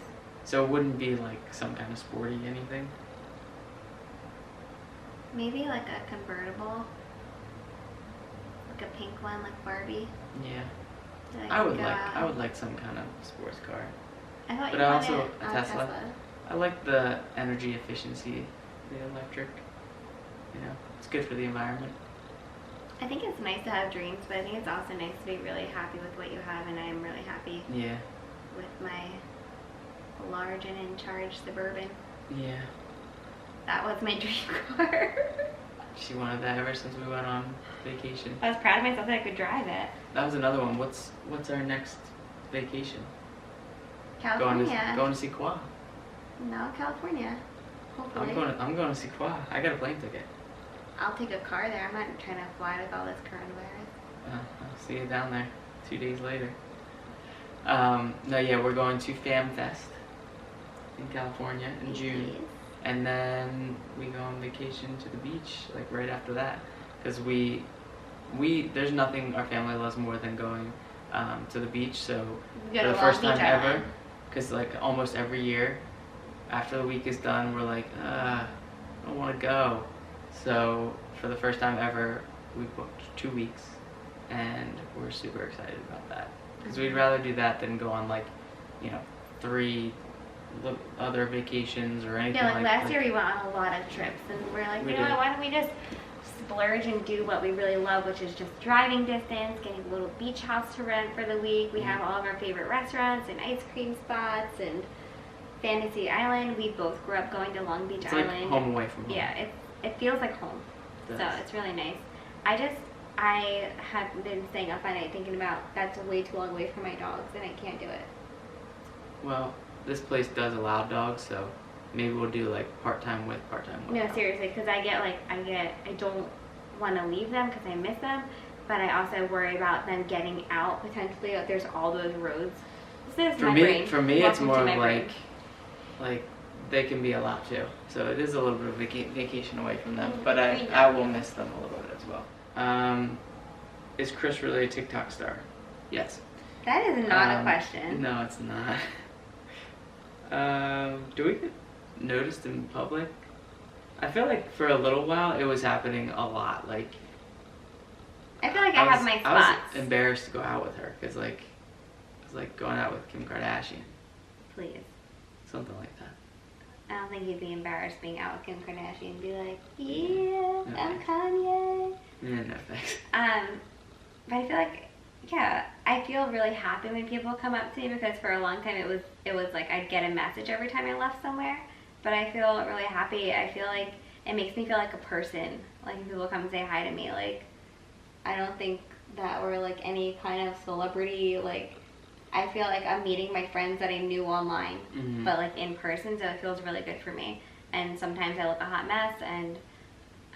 Speaker 1: So it wouldn't be like some kind of sporty anything?
Speaker 2: Maybe like a convertible. Like a pink one, like Barbie.
Speaker 1: Yeah.
Speaker 2: That
Speaker 1: I would
Speaker 2: could go out.
Speaker 1: I would like some kind of sports car.
Speaker 2: I thought
Speaker 1: But
Speaker 2: you
Speaker 1: I
Speaker 2: wanted
Speaker 1: also a Tesla. I like the energy efficiency, the electric. You know, it's good for the environment.
Speaker 2: I think it's nice to have dreams, but I think it's also nice to be really happy with what you have, and I'm really happy
Speaker 1: Yeah.
Speaker 2: with my large and in charge Suburban.
Speaker 1: Yeah.
Speaker 2: That was my dream car.
Speaker 1: She wanted that ever since we went on vacation.
Speaker 2: I was proud of myself that I could drive it.
Speaker 1: That was another one. What's our next vacation?
Speaker 2: California.
Speaker 1: Going to see Kwa.
Speaker 2: No, California. Hopefully.
Speaker 1: I'm going to see Kwa. I got a plane ticket.
Speaker 2: I'll take a car there. I'm not trying to fly with all this coronavirus.
Speaker 1: I'll see you down there 2 days later. No, yeah, we're going to Fam Fest in California in June.
Speaker 2: Please.
Speaker 1: And then we go on vacation to the beach, like right after that. Because there's nothing our family loves more than going to the beach. So
Speaker 2: We go
Speaker 1: for
Speaker 2: to
Speaker 1: the
Speaker 2: Long
Speaker 1: first
Speaker 2: Beach
Speaker 1: time ever,
Speaker 2: Island.
Speaker 1: because like almost every year, after the week is done, we're like, I don't want to go. So for the first time ever, we booked 2 weeks, and we're super excited about that. Because we'd rather do that than go on like, 3 other vacations or anything
Speaker 2: Yeah, like last
Speaker 1: that.
Speaker 2: year we went on a lot of trips, and we're like,
Speaker 1: We
Speaker 2: you know
Speaker 1: did.
Speaker 2: what, why don't we just splurge and do what we really love, which is just driving distance, getting a little beach house to rent for the week. We have all of our favorite restaurants and ice cream spots and Fantasy Island. We both grew up going to Long Beach
Speaker 1: It's
Speaker 2: Island.
Speaker 1: like home away from home.
Speaker 2: Yeah, it feels like home.
Speaker 1: It
Speaker 2: So
Speaker 1: does.
Speaker 2: it's really nice. I have been staying up at night thinking about that's way too long away from my dogs, and I can't do it.
Speaker 1: Well, this place does allow dogs, so maybe we'll do like part-time with, part-time
Speaker 2: No,
Speaker 1: without.
Speaker 2: seriously, because I don't want to leave them because I miss them, but I also worry about them getting out potentially. There's all those roads. This is
Speaker 1: For
Speaker 2: my
Speaker 1: me,
Speaker 2: brain.
Speaker 1: for me, it's
Speaker 2: Welcome
Speaker 1: more
Speaker 2: to
Speaker 1: of
Speaker 2: my brain.
Speaker 1: like they can be allowed to. So it is a little bit of vacation away from them,
Speaker 2: Mhm.
Speaker 1: but
Speaker 2: I mean,
Speaker 1: I will miss them a little bit as well. Is Chris really a TikTok star? Yes.
Speaker 2: That is not a question.
Speaker 1: No, it's not. Do we get noticed in public? I feel like for a little while it was happening a lot. Like
Speaker 2: I feel like I have my spots.
Speaker 1: I was embarrassed to go out with her because like it was like going out with Kim Kardashian,
Speaker 2: Please.
Speaker 1: something like that.
Speaker 2: I don't think you'd be embarrassed being out with Kim Kardashian and be like, yeah,
Speaker 1: No
Speaker 2: I'm
Speaker 1: thanks.
Speaker 2: Kanye.
Speaker 1: Yeah, no thanks.
Speaker 2: But I feel like, yeah, I feel really happy when people come up to me because for a long time it was like I'd get a message every time I left somewhere. But I feel really happy. I feel like it makes me feel like a person. Like when people come and say hi to me, like I don't think that we're like any kind of celebrity. Like I feel like I'm meeting my friends that I knew online,
Speaker 1: Mhm.
Speaker 2: but like in person. So it feels really good for me. And sometimes I look a hot mess, and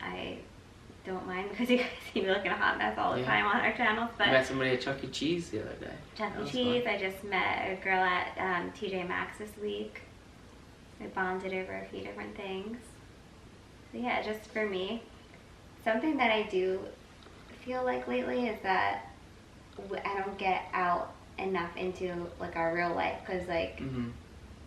Speaker 2: I don't mind because you guys see me looking a hot mess all the
Speaker 1: Yeah.
Speaker 2: time on our channels.
Speaker 1: I
Speaker 2: But
Speaker 1: met somebody at Chuck E. Cheese the other day.
Speaker 2: Chuck
Speaker 1: That
Speaker 2: E.
Speaker 1: was
Speaker 2: Cheese.
Speaker 1: fun.
Speaker 2: I just met a girl at TJ Maxx this week. We bonded over a few different things. So yeah, just for me, something that I do feel like lately is that I don't get out enough into like our real life because like
Speaker 1: Mhm.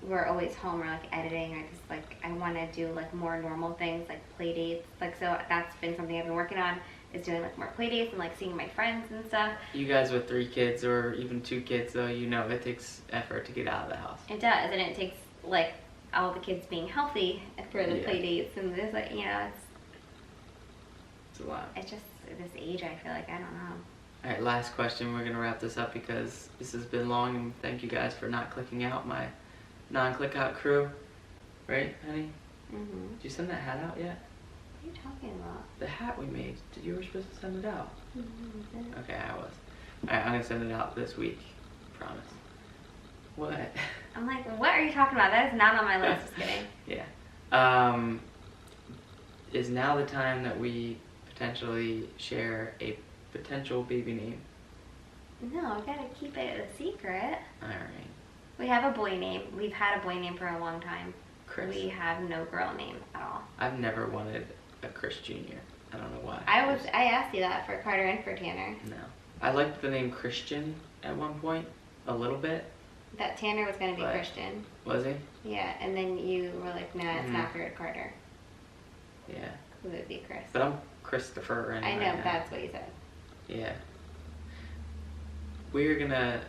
Speaker 2: we're always home or like editing or just like I want to do like more normal things like play dates. Like so that's been something I've been working on is doing like more play dates and like seeing my friends and stuff.
Speaker 1: You guys with 3 kids or even 2 kids, though, it takes effort to get out of the house.
Speaker 2: It does, and it takes like all the kids being healthy for the
Speaker 1: Yeah.
Speaker 2: play dates and this like
Speaker 1: It's a lot.
Speaker 2: it's just this age I feel like I don't know.
Speaker 1: All right, last question. We're gonna wrap this up because this has been long, and thank you guys for not clicking out, my non-click out crew. Right, honey?
Speaker 2: Mm-hmm.
Speaker 1: Did you send that hat out yet?
Speaker 2: What are you talking about?
Speaker 1: The hat we made. You were supposed to send it out.
Speaker 2: Mm-hmm.
Speaker 1: Okay, I was. All right, I'm gonna send it out this week. Promise. What?
Speaker 2: I'm like, what are you talking about? That is not on my list. Just kidding.
Speaker 1: Yeah. Is now the time that we potentially share a potential baby name?
Speaker 2: No, I gotta keep it a secret.
Speaker 1: All right.
Speaker 2: We have a boy name. We've had a boy name for a long time.
Speaker 1: Chris.
Speaker 2: We have no girl name at all.
Speaker 1: I've never wanted a Chris Jr. I don't know why.
Speaker 2: I asked you that for Carter and for Tanner.
Speaker 1: No. I liked the name Christian at one point, a little bit.
Speaker 2: That Tanner was going to be Christian.
Speaker 1: Was he?
Speaker 2: Yeah, and then you were like, nah, it's not for Carter.
Speaker 1: Yeah.
Speaker 2: Who would be Chris?
Speaker 1: But I'm Christopher anyway.
Speaker 2: I know,
Speaker 1: now.
Speaker 2: that's what you said.
Speaker 1: Yeah. We're going to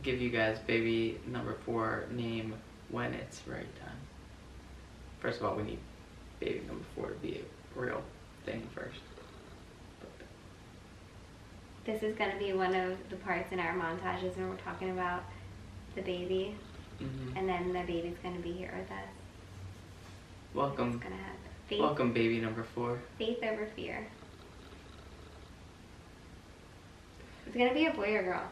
Speaker 1: give you guys baby number 4 name when it's right time. First of all, we need baby number 4 to be a real thing first.
Speaker 2: This is going to be one of the parts in our montages when we're talking about the baby.
Speaker 1: Mm-hmm.
Speaker 2: And then the baby's going to be here with us.
Speaker 1: Welcome.
Speaker 2: It's going to happen. Faith,
Speaker 1: Welcome, baby number 4.
Speaker 2: faith over fear. It's going to be a boy or girl?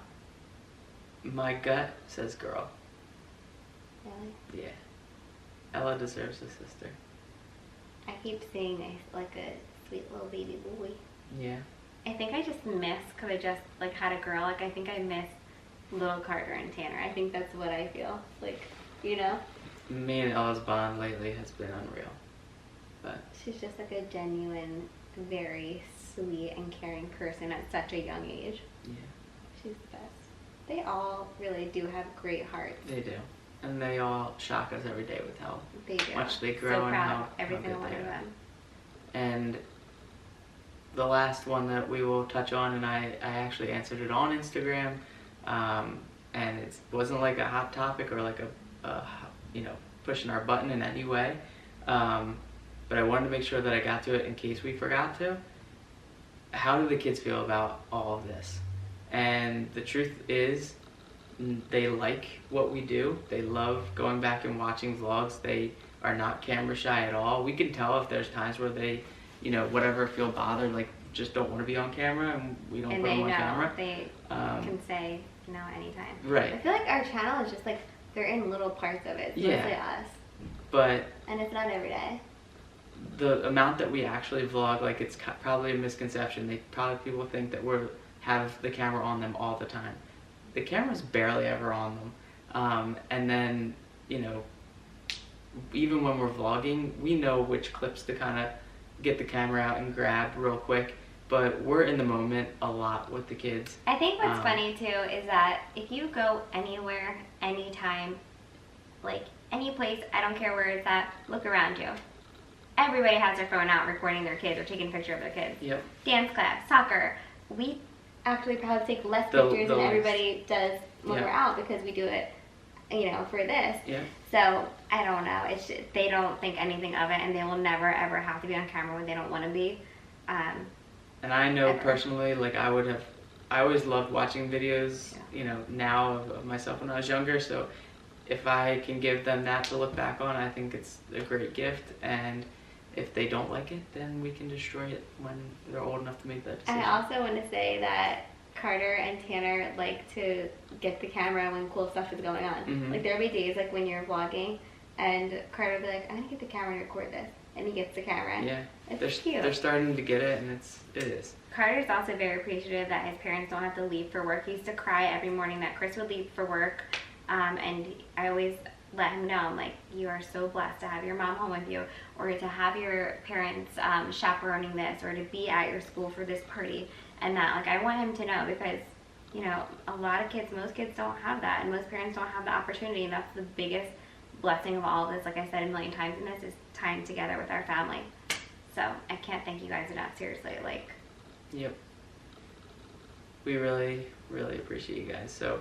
Speaker 1: My gut says girl.
Speaker 2: Really?
Speaker 1: Yeah. Ella deserves a sister.
Speaker 2: I keep seeing like a sweet little baby boy.
Speaker 1: Yeah.
Speaker 2: I think I just miss, because I just like had a girl, like I think I miss little Carter and Tanner. I think that's what I feel. Like, you know?
Speaker 1: Me and Ella's bond lately has been unreal. But
Speaker 2: She's just like a genuine, very sweet and caring person at such a young age.
Speaker 1: yeah,
Speaker 2: She's the best. They all really do have great hearts.
Speaker 1: they do. And they all shock us every day with how
Speaker 2: They do.
Speaker 1: much they grow
Speaker 2: so
Speaker 1: and
Speaker 2: proud
Speaker 1: how,
Speaker 2: of every
Speaker 1: how
Speaker 2: single
Speaker 1: good
Speaker 2: one
Speaker 1: they
Speaker 2: of
Speaker 1: are.
Speaker 2: them.
Speaker 1: And the last one that we will touch on, and I actually answered it on Instagram, and it wasn't like a hot topic or like a pushing our button in any way, but I wanted to make sure that I got to it in case we forgot to. How do the kids feel about all of this? And the truth is, they like what we do. They love going back and watching vlogs. They are not camera shy at all. We can tell if there's times where they, feel bothered, like just don't want to be on camera, and we don't put them on camera.
Speaker 2: They can say no anytime.
Speaker 1: Right.
Speaker 2: I feel like our channel is just like, they're in little parts of it. It's mostly us.
Speaker 1: But
Speaker 2: And it's not every day.
Speaker 1: the amount that we actually vlog, like it's probably a misconception. People think that have the camera on them all the time. The camera's barely ever on them. And then, even when we're vlogging, we know which clips to kind of get the camera out and grab real quick. But we're in the moment a lot with the kids.
Speaker 2: I think what's funny too is that if you go anywhere, anytime, like any place, I don't care where it's at, look around you. Everybody has their phone out recording their kids or taking a picture of their kids.
Speaker 1: Yep.
Speaker 2: Dance class, soccer. We actually probably take less pictures than everybody does when we're out because we do it, for this.
Speaker 1: Yeah.
Speaker 2: So, I don't know. It's just, they don't think anything of it, and they will never, ever have to be on camera when they don't want to be.
Speaker 1: And I know personally, like I always loved watching videos, now of myself when I was younger. So if I can give them that to look back on, I think it's a great gift. And if they don't like it, then we can destroy it when they're old enough to make that decision.
Speaker 2: And I also want to say that Carter and Tanner like to get the camera when cool stuff is going on.
Speaker 1: Mm-hmm.
Speaker 2: Like there'll be days like when you're vlogging and Carter will be like, I'm gonna get the camera and record this. And he gets the camera.
Speaker 1: Yeah.
Speaker 2: It's cute.
Speaker 1: They're starting to get it, and it is.
Speaker 2: Carter's also very appreciative that his parents don't have to leave for work. He used to cry every morning that Chris would leave for work. And I always let him know, I'm like, you are so blessed to have your mom home with you, or to have your parents chaperoning this, or to be at your school for this party. And that, like, I want him to know because, a lot of kids, most kids don't have that, and most parents don't have the opportunity, and that's the biggest blessing of all of this, like I said a million times in this, is time together with our family. So, I can't thank you guys enough, seriously, like.
Speaker 1: Yep. We really, really appreciate you guys. So,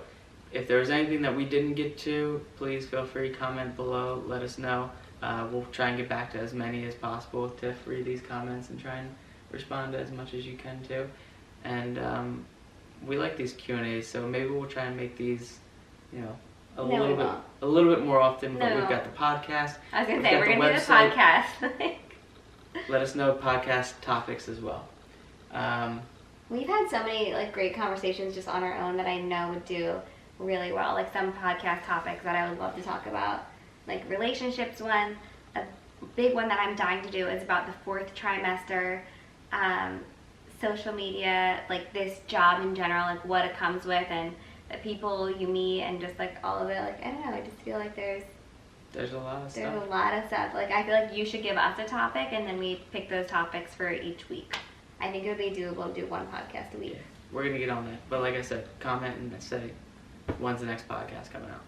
Speaker 1: if there was anything that we didn't get to, please feel free to comment below, let us know. We'll try and get back to as many as possible. Tiff, read these comments and try and respond to as much as you can too. And we like these Q&As, so maybe we'll try and make these, a little bit more often. But we've got the podcast.
Speaker 2: I was gonna say we're gonna do the podcast.
Speaker 1: Let us know podcast topics as well.
Speaker 2: We've had so many great conversations just on our own that I know would do really well. Like some podcast topics that I would love to talk about, like relationships. One, a big one that I'm dying to do is about the 4th trimester. Social media, like this job in general, like what it comes with, and the people you meet, and just like all of it. Like I don't know, I just feel like there's
Speaker 1: There's a lot of
Speaker 2: There's
Speaker 1: stuff.
Speaker 2: a lot of stuff. Like, I feel like you should give us a topic, and then we pick those topics for each week. I think it would be doable to do one podcast a week.
Speaker 1: Yeah, we're gonna get on that. But like I said, comment and say when's the next podcast coming out.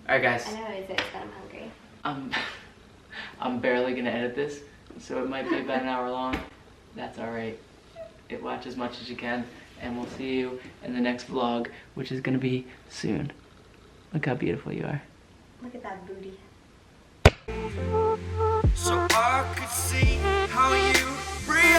Speaker 1: All right, guys.
Speaker 2: I know it is, but I'm hungry.
Speaker 1: I'm barely gonna edit this, so it might be about an hour long. That's all right. Watch as much as you can, and we'll see you in the next vlog, which is gonna be soon. Look how beautiful you are.
Speaker 2: Look at that booty.
Speaker 3: So I could see how you react.